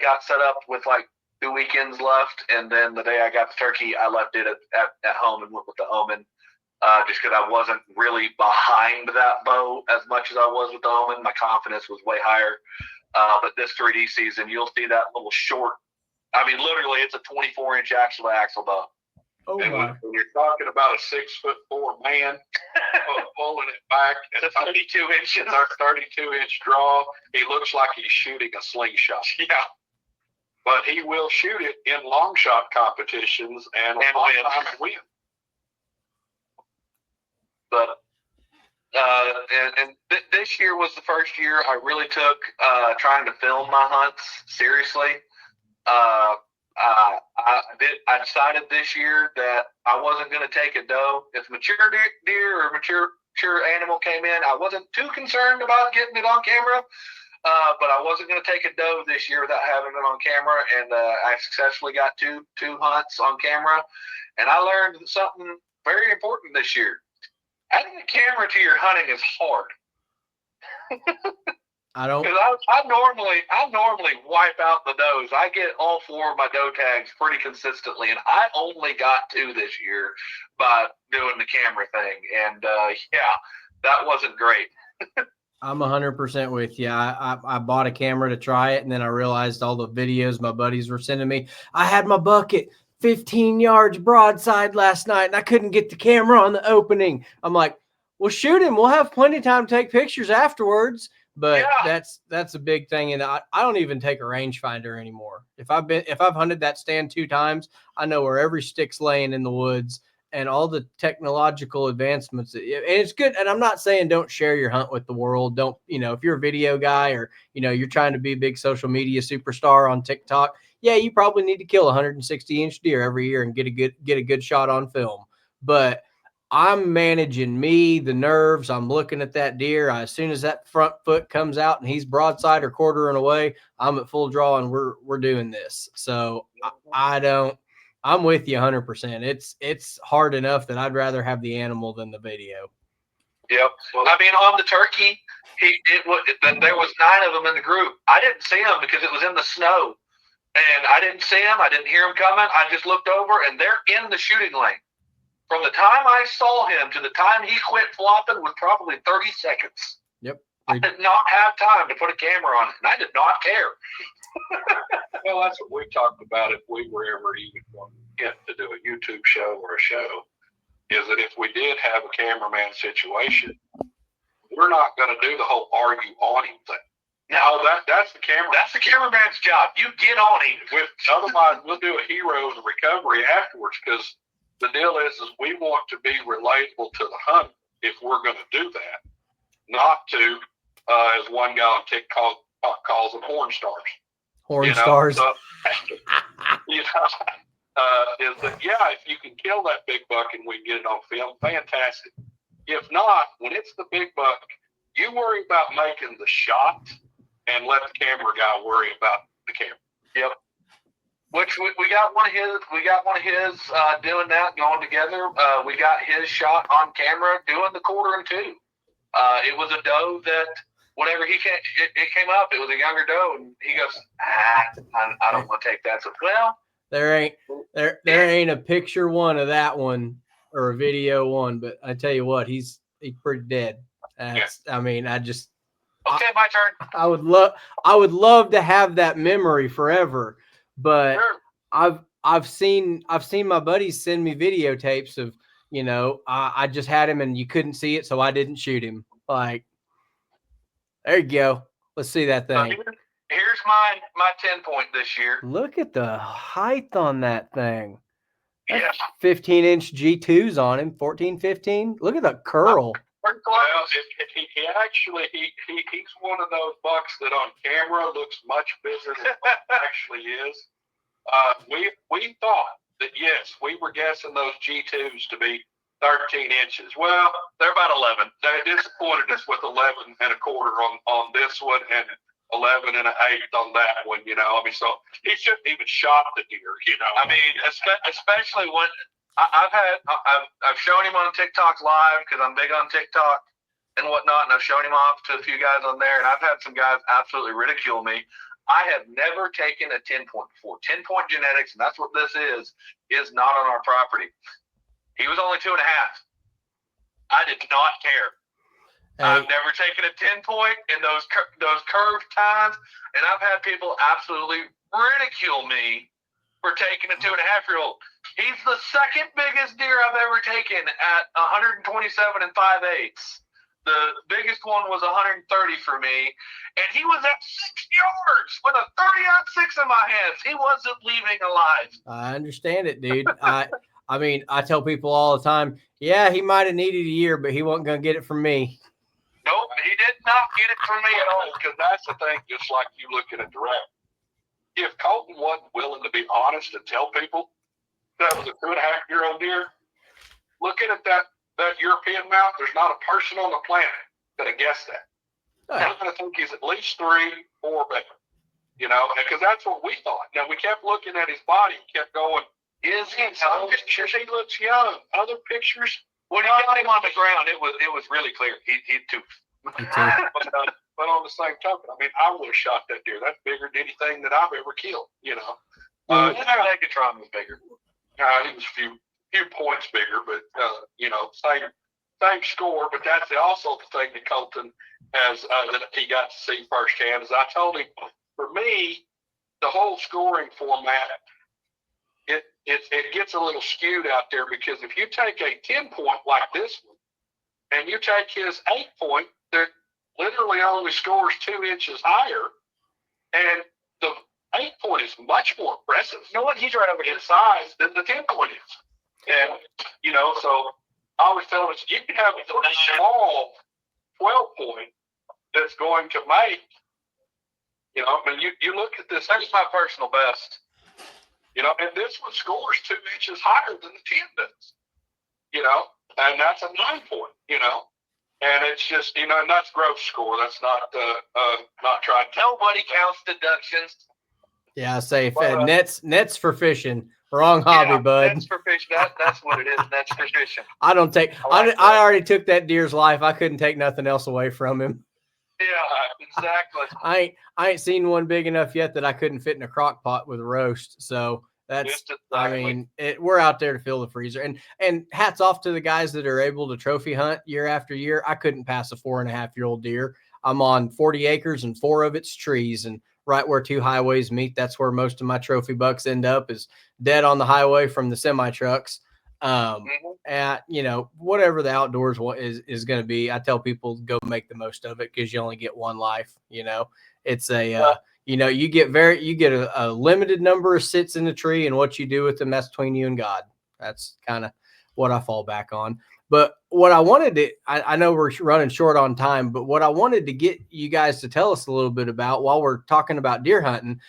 got set up with like 2 weekends left, and then the day I got the turkey, I left it at home and went with the Omen, just because I wasn't really behind that bow as much as I was with the Omen. My confidence was way higher. But this 3D season, you'll see that little short. I mean, literally, it's a 24-inch axle bow. Oh, and when you're talking about a 6'4" man pulling it back at 32 inches, our 32-inch draw, he looks like he's shooting a slingshot. Yeah. But he will shoot it in long shot competitions and win. But this year was the first year I really took trying to film my hunts seriously. I decided this year that I wasn't going to take a doe. If mature deer or mature animal came in. I wasn't too concerned about getting it on camera, but I wasn't going to take a doe this year without having it on camera, and I successfully got two hunts on camera, and I learned something very important this year. Adding a camera to your hunting is hard. I don't. Because I normally wipe out the does. I get all 4 of my doe tags pretty consistently, and I only got 2 this year by doing the camera thing. And that wasn't great. I'm 100% with you. I bought a camera to try it, and then I realized all the videos my buddies were sending me. I had my bucket 15 yards broadside last night, and I couldn't get the camera on the opening. I'm like, well, shoot him. We'll have plenty of time to take pictures afterwards. But that's a big thing, and I don't even take a rangefinder anymore. If I've hunted that stand 2 times, I know where every stick's laying in the woods, and all the technological advancements. And it's good. And I'm not saying don't share your hunt with the world. Don't, if you're a video guy or you're trying to be a big social media superstar on TikTok, you probably need to kill a 160-inch deer every year and get a good shot on film. But I'm managing the nerves. I'm looking at that deer. As soon as that front foot comes out and he's broadside or quartering away, I'm at full draw and we're doing this. So I'm with you 100%. It's hard enough that I'd rather have the animal than the video. Yep. Well, I mean, on the turkey, there was 9 of them in the group. I didn't see them because it was in the snow, and I didn't see them. I didn't hear them coming. I just looked over, and they're in the shooting lane. From the time I saw him to the time he quit flopping was probably 30 seconds. Yep. I did not have time to put a camera on it, and I did not care. Well, that's what we talked about if we were ever even going to get to do a YouTube show or a show, is that if we did have a cameraman situation, we're not going to do the whole argue on him thing. No, that's the camera. That's the cameraman's job. You get on him. Otherwise, we'll do a heroes recovery afterwards, because the deal is we want to be relatable to the hunter if we're going to do that, not to, as one guy on TikTok calls them, horn stars. Horn stars. So, is that, if you can kill that big buck and we can get it on film, fantastic. If not, when it's the big buck, you worry about making the shot and let the camera guy worry about the camera. Yep. Which we got one of his doing that, going together. We got his shot on camera doing the 1.25. It was a doe that whenever it came up, it was a younger doe, and he goes, I don't want to take that. So, well, there ain't a picture one of that one or a video one, but I tell you what, he's pretty dead. I mean, okay, my turn. I would love to have that memory forever. But sure. I've seen my buddies send me videotapes of, I just had him and you couldn't see it, so I didn't shoot him. Like, there you go. Let's see that thing. Here's my 10-point this year. Look at the height on that thing. Yeah. 15-inch G2s on him, 14, 15. Look at the curl. Well, he's one of those bucks that on camera looks much bigger than what it actually is. We thought that, yes, we were guessing those G2s to be 13 inches. Well, they're about 11. They disappointed us with 11 and a quarter on this one and 11 and an eighth on that one, so he shouldn't even shot the deer, I mean, especially when I've shown him on TikTok live, because I'm big on TikTok and whatnot, and I've shown him off to a few guys on there, and I've had some guys absolutely ridicule me. I have never taken a 10-point before. 10-point genetics, and that's what this is not on our property. He was only 2.5. I did not care. I've never taken a 10-point in those curved times, and I've had people absolutely ridicule me for taking a 2.5-year-old. He's the second biggest deer I've ever taken at 127 and 5/8. The biggest one was 130 for me, and he was at 6 yards with a 30-06 in my hands. He wasn't leaving alive. I understand it, dude. I mean, I tell people all the time, he might have needed a year, but he wasn't going to get it from me. Nope, he did not get it from me at all. Because that's the thing, just like you looking at the rack. If Colton wasn't willing to be honest and tell people that was a 2.5-year-old deer, looking at that that European mount, there's not a person on the planet that would guess that. Right. I'm going to think he's at least 3, 4 bigger, because that's what we thought. Now, we kept looking at his body, kept going, in some pictures he looks young. Other pictures, when you got him on the ground, it was really clear. He's too. But on the same token, I mean, I would have shot that deer. That's bigger than anything that I've ever killed, Megatron was bigger. He was a few points bigger, but, same score. But that's also the thing that Colton has, that he got to see firsthand. As I told him, for me, the whole scoring format, it gets a little skewed out there, because if you take a 10-point like this one, and you take his 8-point that literally only scores 2 inches higher, and the 8-point is much more impressive. You know what? He's right over in size than the 10-point is. And, so I always tell him, you can have a small 12-point that's going to make, you look at this. That's my personal best. And this one scores 2 inches higher than the 10 does, and that's a 9-point, and it's just, and that's gross score. That's not trying to. Nobody counts deductions. Yeah, I say nets for fishing. Wrong hobby, bud. Nets for fishing. That's what it is. Nets for fishing. I don't take. I already took that deer's life. I couldn't take nothing else away from him. Yeah, exactly. I ain't seen one big enough yet that I couldn't fit in a crock pot with a roast. So that's, exactly. I mean, we're out there to fill the freezer. And hats off to the guys that are able to trophy hunt year after year. I couldn't pass a 4.5-year-old deer. I'm on 40 acres and 4 of it's trees, and right where 2 highways meet, that's where most of my trophy bucks end up, is dead on the highway from the semi trucks. At whatever the outdoors is going to be, I tell people go make the most of it, because you only get one life. It's a you get a limited number of sits in the tree, and what you do with them, that's between you and God. That's kind of what I fall back on. But what I wanted to, I know we're running short on time, but what I wanted to get you guys to tell us a little bit about while we're talking about deer hunting,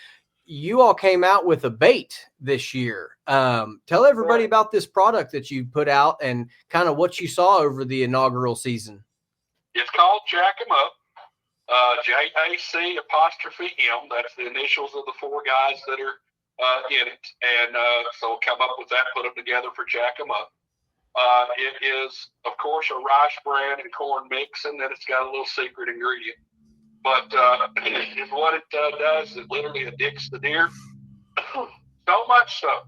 you all came out with a bait this year. Tell everybody about this product that you put out and kind of what you saw over the inaugural season. It's called Jack 'em Up. JAC''. That's the initials of the 4 guys that are in it. And so come up with that, put them together for Jack 'em Up. It is, of course, a rice bran and corn mix, and then it's got a little secret ingredient. But what it does is it literally addicts the deer. So much so,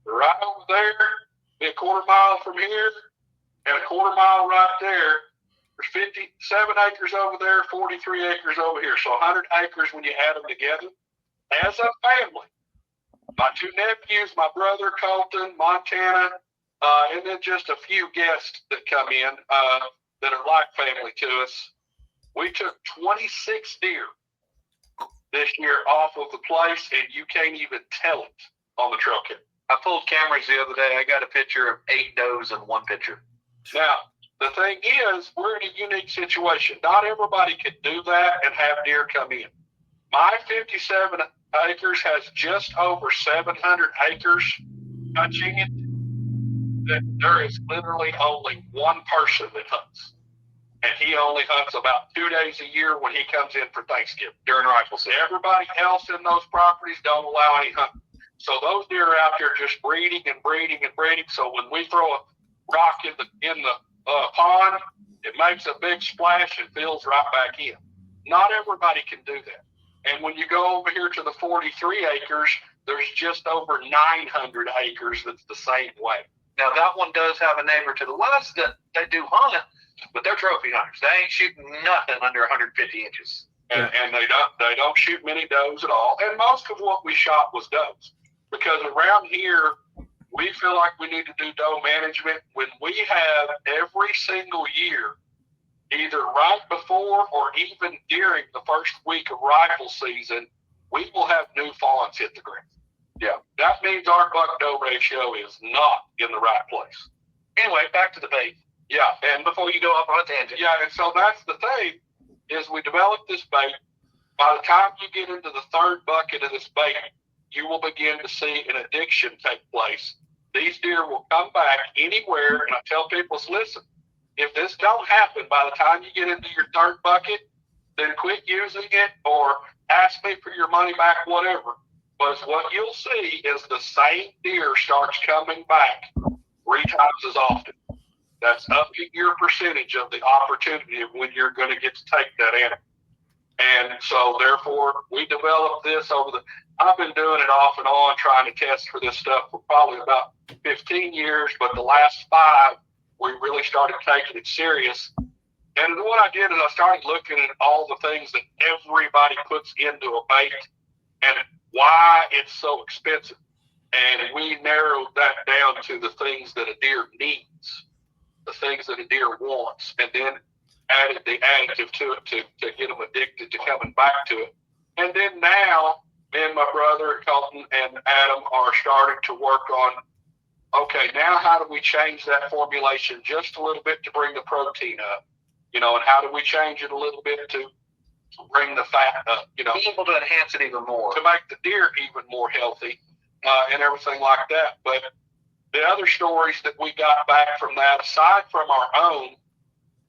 right over there, be a quarter mile from here, and a quarter mile right there, there's 57 acres over there, 43 acres over here. So 100 acres when you add them together. As a family, my 2 nephews, my brother Colton, Montana, and then just a few guests that come in that are like family to us. We took 26 deer this year off of the place, and you can't even tell it on the trail cam. I pulled cameras the other day. I got a picture of 8 does in one picture. Now, the thing is, we're in a unique situation. Not everybody can do that and have deer come in. My 57 acres has just over 700 acres touching it. There is literally only one person that hunts. And he only hunts about 2 days a year when he comes in for Thanksgiving during rifle season. Everybody else in those properties don't allow any hunting. So those deer are out there just breeding and breeding and breeding. So when we throw a rock in the pond, it makes a big splash and fills right back in. Not everybody can do that. And when you go over here to the 43 acres, there's just over 900 acres that's the same way. Now, that one does have a neighbor to the west that they do hunt, but they're trophy hunters. They ain't shooting nothing under 150 inches. And they don't shoot many does at all. And most of what we shot was does. Because around here, we feel like we need to do doe management when we have every single year, either right before or even during the first week of rifle season, we will have new fawns hit the ground. Yeah, that means our buck-doe ratio is not in the right place. Anyway, back to the bait. Yeah, and before you go off on a tangent. Yeah, and so that's the thing, is we develop this bait. By the time you get into the 3rd bucket of this bait, you will begin to see an addiction take place these deer will come back anywhere. And I tell people, listen, if this don't happen by the time you get into your third bucket, then quit using it or ask me for your money back, whatever. But what you'll see is the same deer starts coming back 3 times as often. That's upping your percentage of the opportunity of when you're going to get to take that animal. And so, therefore, we developed this I've been doing it off and on, trying to test for this stuff for probably about 15 years, but the last 5, we really started taking it serious. And what I did is I started looking at all the things that everybody puts into a bait and why it's so expensive. And we narrowed that down to the things that a deer needs, the things that a deer wants, and then added the additive to it to get them addicted to coming back to it. And then now, me and my brother, Colton and Adam, are starting to work on, okay, now how do we change that formulation just a little bit to bring the protein up? And how do we change it a little bit to bring the fat up? Be able to enhance it even more. To make the deer even more healthy and everything like that. But the other stories that we got back from that, aside from our own,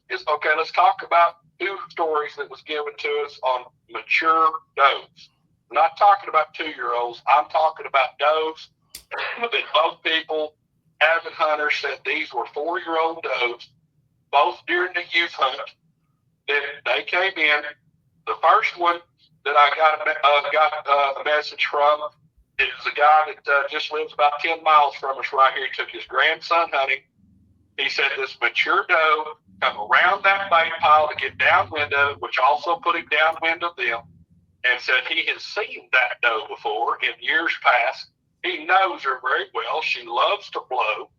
is, okay, let's talk about 2 stories that was given to us on mature does. I'm not talking about 2-year-olds. I'm talking about does that both people, avid hunters, said these were 4-year-old does, both during the youth hunt. Then they came in. The first one that I got a message from is a guy that just lives about 10 miles from us right here. He took his grandson hunting. He said this mature doe come around that bait pile to get downwind of it, which also put him downwind of them, and said he has seen that doe before in years past. He knows her very well. She loves to blow,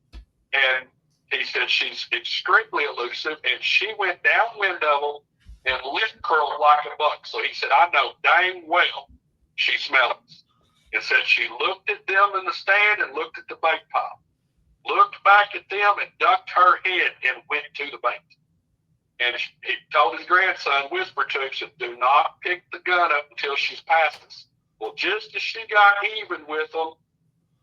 and he said she's extremely elusive, and she went downwind of them and lip curled like a buck. So he said, I know dang well she smells. And said she looked at them in the stand and looked at the bait pile, looked back at them and ducked her head and went to the bait. And he told his grandson, whispered to him, said, do not pick the gun up until she's past us. Well, just as she got even with them,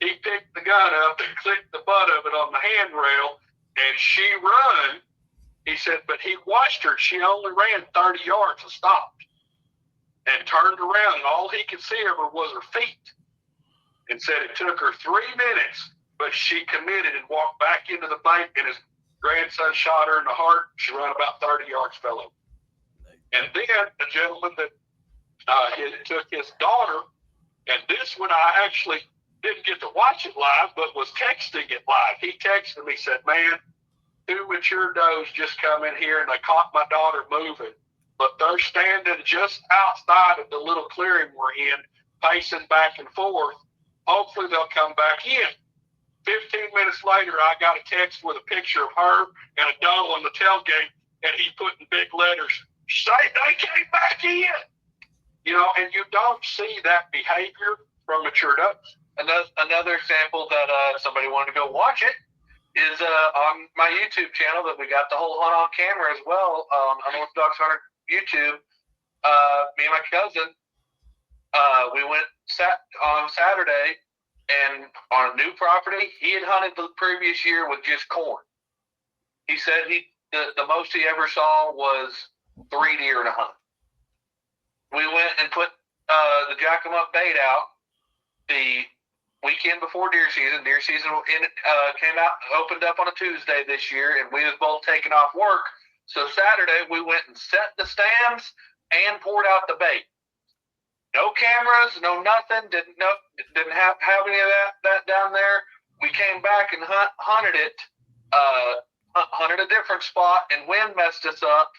he picked the gun up and clicked the butt of it on the handrail, and she run. He said, but he watched her. She only ran 30 yards and stopped and turned around, and all he could see of her was her feet. And said it took her 3 minutes, but she committed and walked back into the bait, and his grandson shot her in the heart. She ran about 30 yards, fell over. And then a gentleman that took his daughter, and this one I actually didn't get to watch it live, but was texting it live. He texted me, said, man, 2 mature does just come in here, and they caught my daughter moving. But they're standing just outside of the little clearing we're in, pacing back and forth. Hopefully they'll come back in. 15 minutes later, I got a text with a picture of her and a doe on the tailgate, and he put in big letters, say they came back in. And you don't see that behavior from mature does. Another example that somebody wanted to go watch it is on my YouTube channel that we got the whole hunt on camera as well, on Unorthodox Hunter YouTube. Me and my cousin, we went on Saturday, and on a new property, he had hunted the previous year with just corn. He said the most he ever saw was 3 deer in a hunt. We went and put the Jack 'em Up bait out the weekend before deer season. Deer season came out, opened up on a Tuesday this year, and we was both taking off work. So Saturday we went and set the stands and poured out the bait. No cameras, no nothing. Didn't have any of that down there. We came back and hunted it. Hunted a different spot, and wind messed us up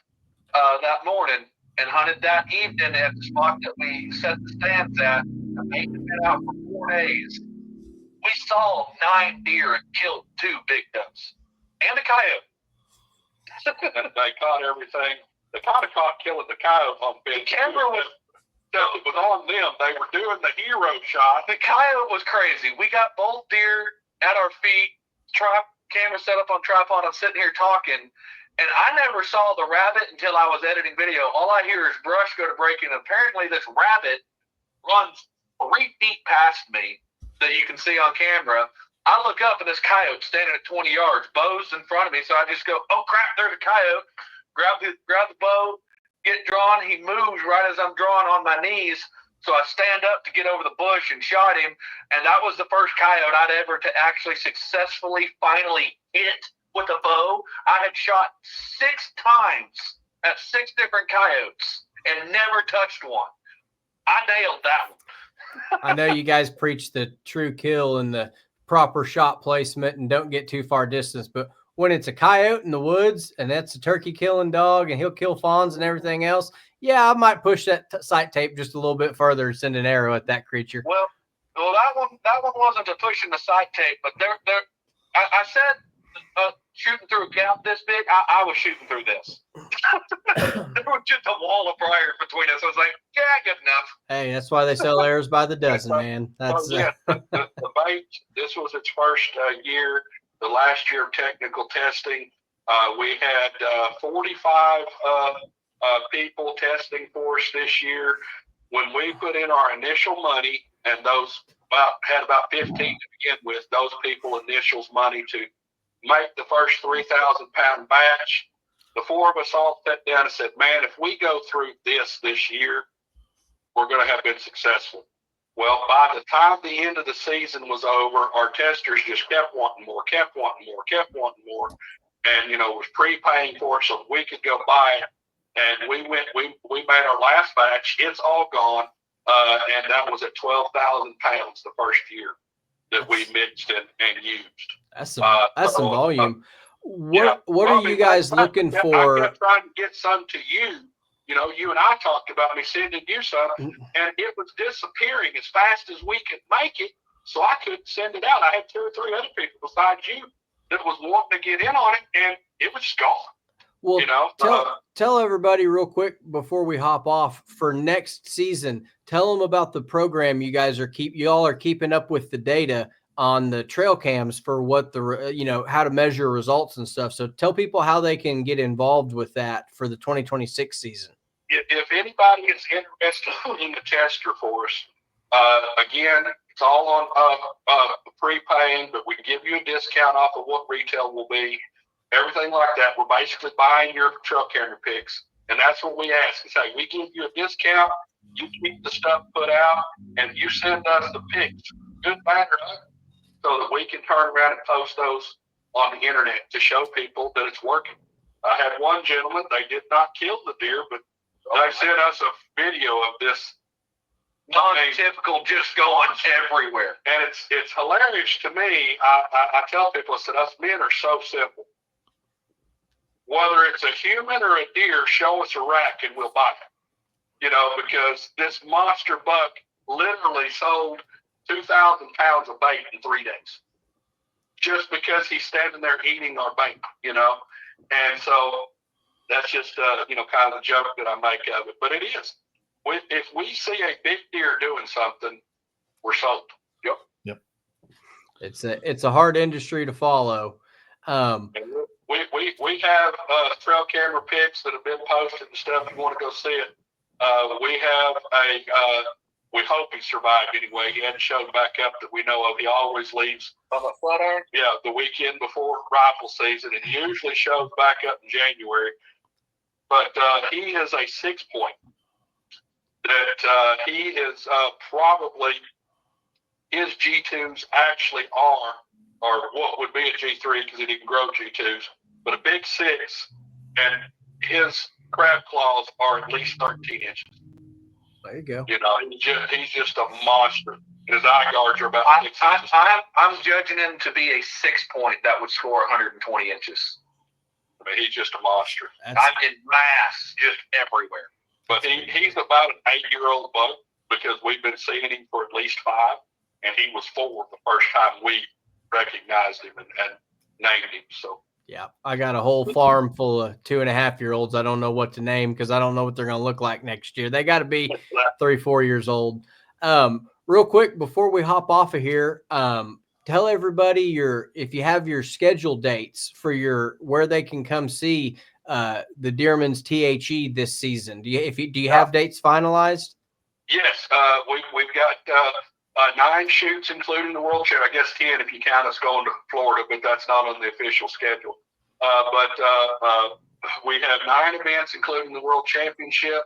that morning. And hunted that evening at the spot that we set the stands at. The bait had been out for 4 days. We saw 9 deer and killed 2 big does and a coyote. They caught everything. They kind of caught killing the coyote on film. The camera was on them. They were doing the hero shot. The coyote was crazy. We got both deer at our feet, camera set up on tripod. I'm sitting here talking, and I never saw the rabbit until I was editing video. All I hear is brush go to breaking. Apparently, this rabbit runs 3 feet past me that you can see on camera, I look up and this coyote standing at 20 yards, bow's in front of me. So I just go, oh crap, there's a coyote. Grab the bow, get drawn. He moves right as I'm drawing on my knees. So I stand up to get over the bush and shot him. And that was the first coyote I'd ever to actually successfully finally hit with a bow. I had shot 6 times at 6 different coyotes and never touched one. I nailed that one. I know you guys preach the true kill and the proper shot placement and don't get too far distance, but when it's a coyote in the woods and that's a turkey killing dog and he'll kill fawns and everything else, yeah, I might push that sight tape just a little bit further and send an arrow at that creature. Well, that one wasn't a pushing the sight tape, but I said shooting through a gap this big. I was shooting through this. There was just a wall of briar between us. I was like, yeah, good enough. Hey, that's why they sell arrows by the dozen, man. That's the bait. This was its first year. The last year of technical testing, we had 45 people testing for us this year. When we put in our initial money, and those had about 15 to begin with, those people initials money to make the first 3,000-pound batch, the 4 of us all sat down and said, man, if we go through this year, we're going to have been successful. Well, by the time the end of the season was over, our testers just kept wanting more. And, was prepaying for it so we could go buy it. And we made our last batch. It's all gone. And that was at 12,000 pounds the first year that we mixed and used. That's some volume. What are you guys looking for? I kept trying to get some to you. You and I talked about me sending you some, and it was disappearing as fast as we could make it, so I couldn't send it out. I had 2 or 3 other people besides you that was wanting to get in on it, and it was just gone. Well, tell everybody real quick before we hop off for next season. Tell them about the program you guys are keeping up with the data on the trail cams for what how to measure results and stuff. So tell people how they can get involved with that for the 2026 season. If anybody is interested in the tester for us, again, it's all on prepaying, but we give you a discount off of what retail will be. Everything like that. We're basically buying your trail camera pics, and that's what we ask. It's like, we give you a discount, you keep the stuff put out, and you send us the pics, good, bad, or ugly, so that we can turn around and post those on the internet to show people that it's working. I had one gentleman, they did not kill the deer, but they sent us a video of this non-typical just going everywhere. And it's hilarious to me. I tell people, I said, us men are so simple. Whether it's a human or a deer, show us a rack and we'll buy it. Because this monster buck literally sold 2,000 pounds of bait in 3 days. Just because he's standing there eating our bait, And so that's just, kind of the joke that I make of it. But it is. If we see a big deer doing something, we're sold. Yep. It's a hard industry to follow. We have trail camera pics that have been posted and stuff. If you want to go see it, we have we hope he survived anyway. He hadn't shown back up that we know of. He always leaves on the flat iron. Yeah, the weekend before rifle season, and he usually shows back up in January. But he is a 6-point. That he is probably, his G2s actually are, or what would be a G3 because he didn't grow G2s, but a big 6, and his crab claws are at least 13 inches. There you go. He's just a monster. His eye guards are about 6 inches. I'm judging him to be a 6-point that would score 120 inches. I mean, he's just a monster. I'm in mass, just everywhere. But he's about an 8-year-old buck because we've been seeing him for at least 5, and he was 4 the first time we recognized him and named him. So yeah, I got a whole farm full of 2.5-year-olds. I don't know what to name because I don't know what they're going to look like next year. They got to be 3-4 years old. Real quick before we hop off of here, tell everybody if you have your scheduled dates for where they can come see the Deermans THE this season. Do you have dates finalized? Yes, we've got 9 shoots, including the World Championship. I guess 10 if you count us going to Florida, but that's not on the official schedule. We have 9 events, including the World Championship,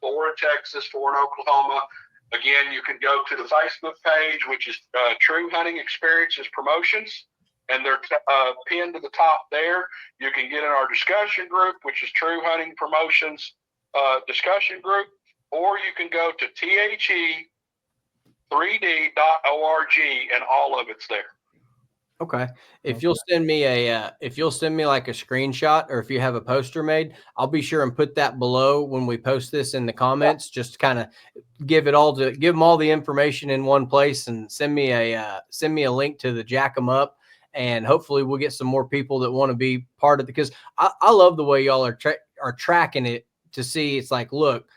4 in Texas, 4 in Oklahoma. Again, you can go to the Facebook page, which is True Hunting Experiences Promotions, and they're pinned to the top there. You can get in our discussion group, which is True Hunting Promotions discussion group, or you can go to the3d.org, and all of it's there. Okay. If you'll send me like a screenshot, or if you have a poster made, I'll be sure and put that below when we post this in the comments, just to kind of give them all the information in one place, and send me a link to the Jack 'em Up. And hopefully we'll get some more people that want to be part of it, because I love the way y'all are tracking it to see. It's like, look,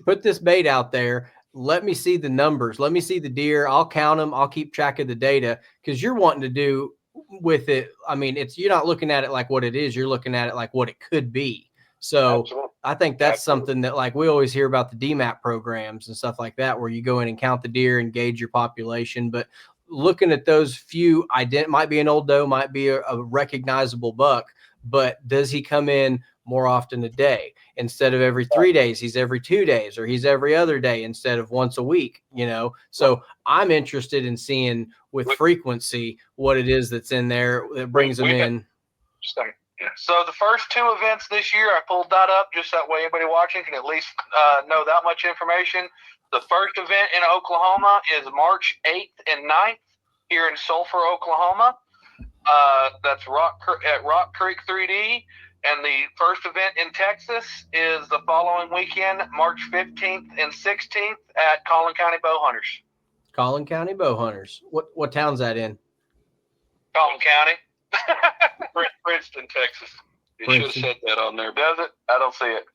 put this bait out there. Let me see the numbers. Let me see the deer. I'll count them. I'll keep track of the data, because you're wanting to do with it. I mean, you're not looking at it like what it is. You're looking at it like what it could be. So absolutely. I think that's something that, like, we always hear about the DMAP programs and stuff like that, where you go in and count the deer and gauge your population. But looking at those few, might be an old doe, might be a recognizable buck, but does he come in more often a day? Instead of every 3 days, he's every 2 days, or he's every other day instead of once a week, So I'm interested in seeing with frequency what it is that's in there that brings them in. So the first 2 events this year, I pulled that up just that way anybody watching can at least know that much information. The first event in Oklahoma is March 8th and 9th here in Sulphur, Oklahoma. That's at Rock Creek 3D. And the first event in Texas is the following weekend, March 15th and 16th at Collin County Bow Hunters. Collin County Bow Hunters. What town's that in? Collin County. Princeton, Texas. It should have said that on there. Does it? I don't see it.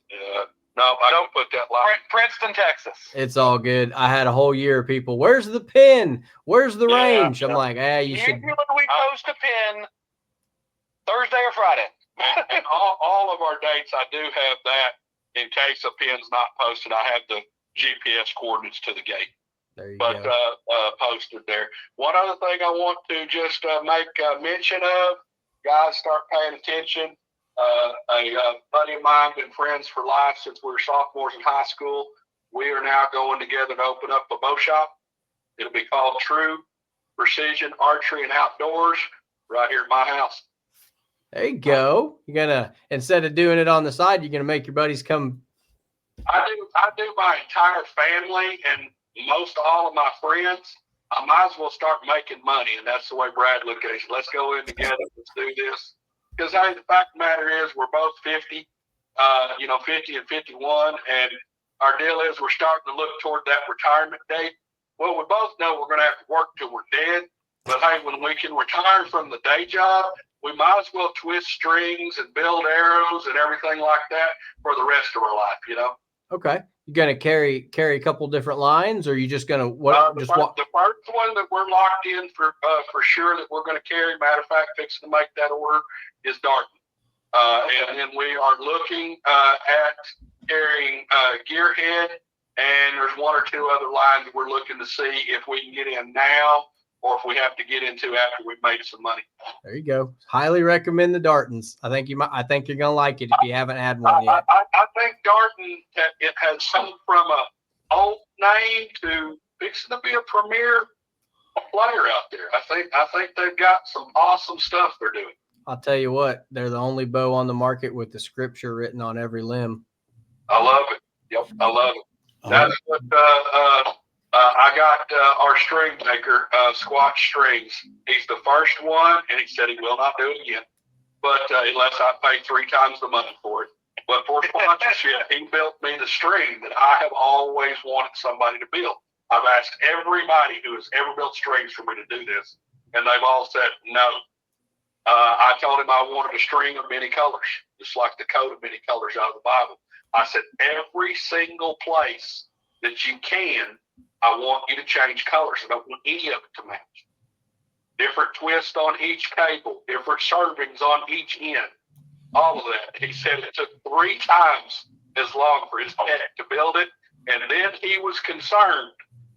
No, I don't put that line. Princeton, Texas. It's all good. I had a whole year of people, where's the pin? Where's the range? I'm like, you should. Usually we post a pin Thursday or Friday. And all of our dates, I do have that in case a pin's not posted. I have the GPS coordinates to the gate. There you go. Posted there. One other thing I want to just make mention of, guys, start paying attention. A buddy of mine, been friends for life since we were sophomores in high school. We are now going together to open up a bow shop. It'll be called True Precision Archery and Outdoors, right here at my house. There you go. You're gonna, instead of doing it on the side, you're gonna make your buddies come. I do my entire family and most all of my friends. I might as well start making money, and that's the way Brad looked at it. Let's go in together. Let's do this. Because hey, the fact of the matter is, we're both 50, 50 and 51, and our deal is we're starting to look toward that retirement date. Well, we both know we're going to have to work till we're dead. But hey, when we can retire from the day job, we might as well twist strings and build arrows and everything like that for the rest of our life, Okay. You're going to carry a couple different lines, or you just going to The first one that we're locked in for sure that we're going to carry, matter of fact, fixing to make that order, is Darton. And then we are looking at carrying Gearhead, and there's 1 or 2 other lines that we're looking to see if we can get in now, or if we have to get into after we've made some money. There you go. Highly recommend the Dartons. I think you're gonna like it if you haven't had one yet. I think Darton, it has come from a old name to fixing to be a premier player out there. I think they've got some awesome stuff they're doing. I'll tell you what, they're the only bow on the market with the scripture written on every limb. I love it. Yep, I love it. That's what I got our string maker, Squatch Strings. He's the first one, and he said he will not do it again, but unless I pay 3 times the money for it. But for sponsorship, he built me the string that I have always wanted somebody to build. I've asked everybody who has ever built strings for me to do this, and they've all said no. I told him I wanted a string of many colors, just like the coat of many colors out of the Bible. I said, every single place that you can, I want you to change colors. I don't want any of it to match. Different twist on each cable, different servings on each end, all of that. He said it took 3 times as long for his tech to build it, and then he was concerned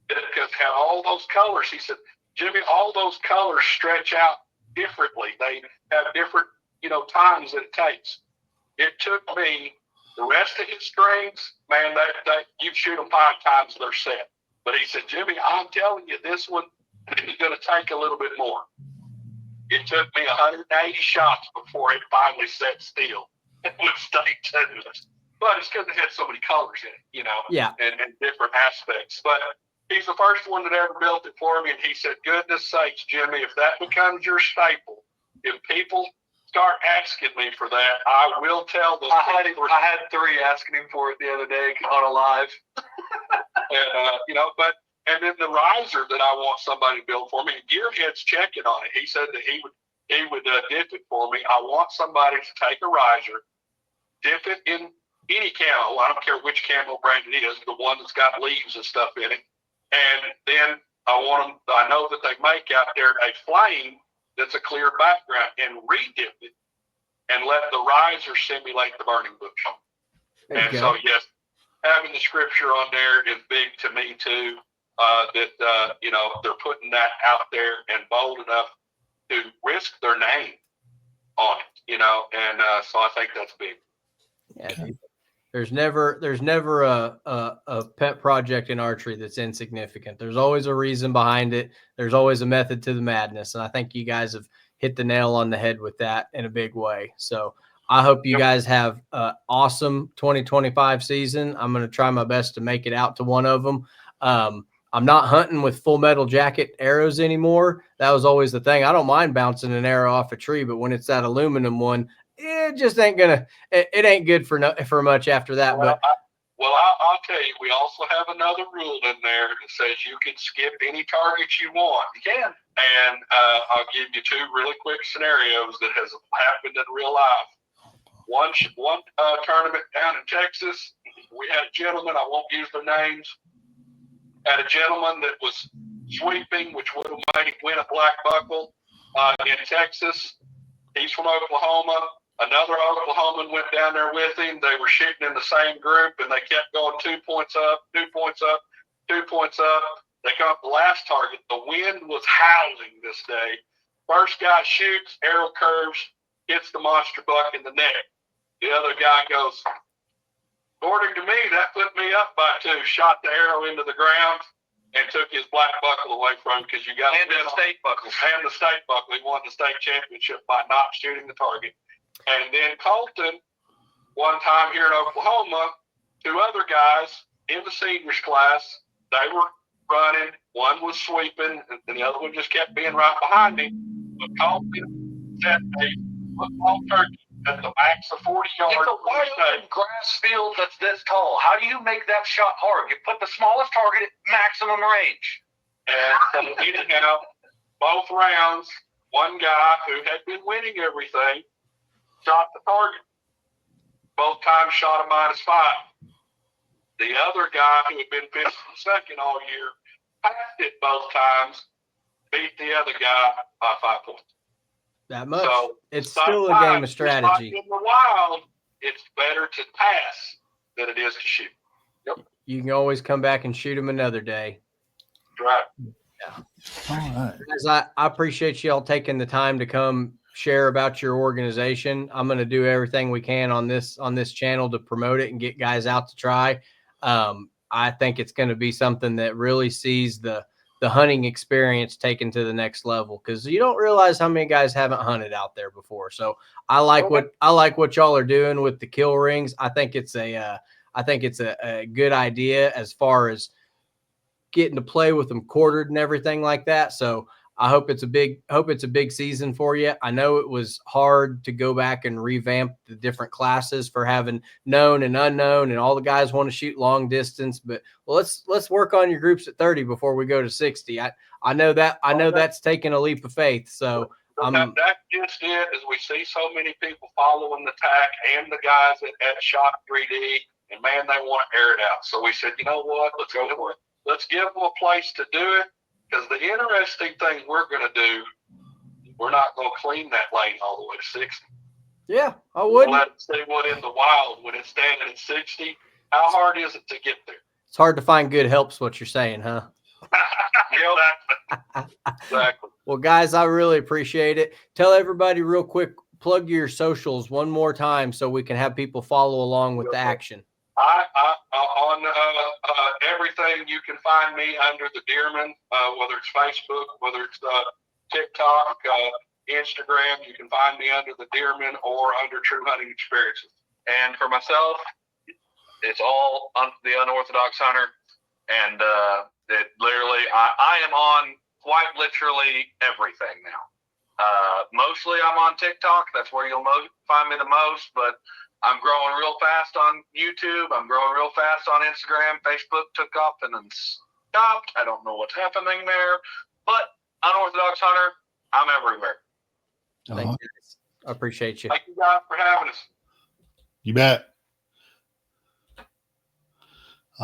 because had all those colors. He said, Jimmy, all those colors stretch out differently. They have different, times that it takes. It took me the rest of his strings, man, you shoot them 5 times they're set. But he said, Jimmy, I'm telling you, this one is going to take a little bit more. It took me 180 shots before it finally set still. It would stay tuneless. But it's because it had so many colors in it, and different aspects. But he's the first one that ever built it for me. And he said, goodness sakes, Jimmy, if that becomes your staple, if people start asking me for that, I will tell them. I had 3 asking him for it the other day on a live. And then the riser that I want somebody to build for me, Gearhead's checking on it. He said that he would dip it for me. I want somebody to take a riser, dip it in any camo. I don't care which camo brand it is, the one that's got leaves and stuff in it. And then I know that they make out there a flame that's a clear background, and re-dip it and let the riser simulate the burning bush. And so, yes, having the scripture on there is big to me too. They're putting that out there and bold enough to risk their name on it, and so I think that's big. Yeah. There's never a pet project in archery that's insignificant. There's always a reason behind it. There's always a method to the madness. And I think you guys have hit the nail on the head with that in a big way. So I hope you guys have an awesome 2025 season. I'm going to try my best to make it out to one of them. I'm not hunting with full metal jacket arrows anymore. That was always the thing. I don't mind bouncing an arrow off a tree, but when it's that aluminum one, it just ain't it ain't good for much after that. But I'll tell you, we also have another rule in there that says you can skip any targets you want. You can. And I'll give you 2 really quick scenarios that has happened in real life. One tournament down in Texas, we had a gentleman, I won't use their names, had a gentleman that was sweeping, which would have made him win a black buckle in Texas. He's from Oklahoma. Another Oklahoman went down there with him. They were shooting in the same group, and they kept going 2 points up, 2 points up, 2 points up. They got the last target. The wind was howling this day. First guy shoots, arrow curves, hits the monster buck in the neck. The other guy goes, according to me, that put me up by 2. Shot the arrow into the ground and took his black buckle away from him because you got the state buckle. And the state buckle. He won the state championship by not shooting the target. And then Colton, one time here in Oklahoma, 2 other guys in the seniors class, they were running. One was sweeping, and the other one just kept being right behind him. But Colton set a football turkey at the max of 40 yards. It's a wide open grass field that's this tall. How do you make that shot hard? You put the smallest target at maximum range. And anyhow, both rounds, one guy who had been winning everything shot the target. Both times shot a -5. The other guy who had been finishing second all year passed it both times, beat the other guy by 5 points. That much. So it's still a game of strategy. In the wild, it's better to pass than it is to shoot. Yep. You can always come back and shoot them another day. Right. Yeah. All right. Guys, I appreciate you all taking the time to come share about your organization. I'm going to do everything we can on this channel to promote it and get guys out to try. I think it's going to be something that really sees the hunting experience taken to the next level, because you don't realize how many guys haven't hunted out there before. So I like what y'all are doing with the kill rings. I think it's a good idea as far as getting to play with them quartered and everything like that. So I hope it's a big season for you. I know it was hard to go back and revamp the different classes for having known and unknown, and all the guys want to shoot long distance, but let's work on your groups at 30 before we go to 60. I know that's taking a leap of faith. So that just it, as we see so many people following the TAC and the guys at Shot 3D, and man, they want to air it out. So we said, you know what, let's go for it. Let's give them a place to do it. Because the interesting thing we're going to do, we're not going to clean that lane all the way to 60. Yeah, I wouldn't. Let's see what in the wild, when it's standing at 60, how hard is it to get there? It's hard to find good helps, what you're saying, huh? Exactly. Well, guys, I really appreciate it. Tell everybody real quick, plug your socials one more time so we can have people follow along with the action. On everything, you can find me under the Deerman, whether it's Facebook, whether it's TikTok, Instagram. You can find me under the Deerman or under True Hunting Experiences. And for myself, it's all the Unorthodox Hunter. And it literally, I am on quite literally everything now. Mostly I'm on TikTok. That's where you'll find me the most. But I'm growing real fast on YouTube. I'm growing real fast on Instagram. Facebook took off and then stopped. I don't know what's happening there. But Unorthodox Hunter, I'm everywhere. Thank you. I appreciate you. Thank you guys for having us. You bet.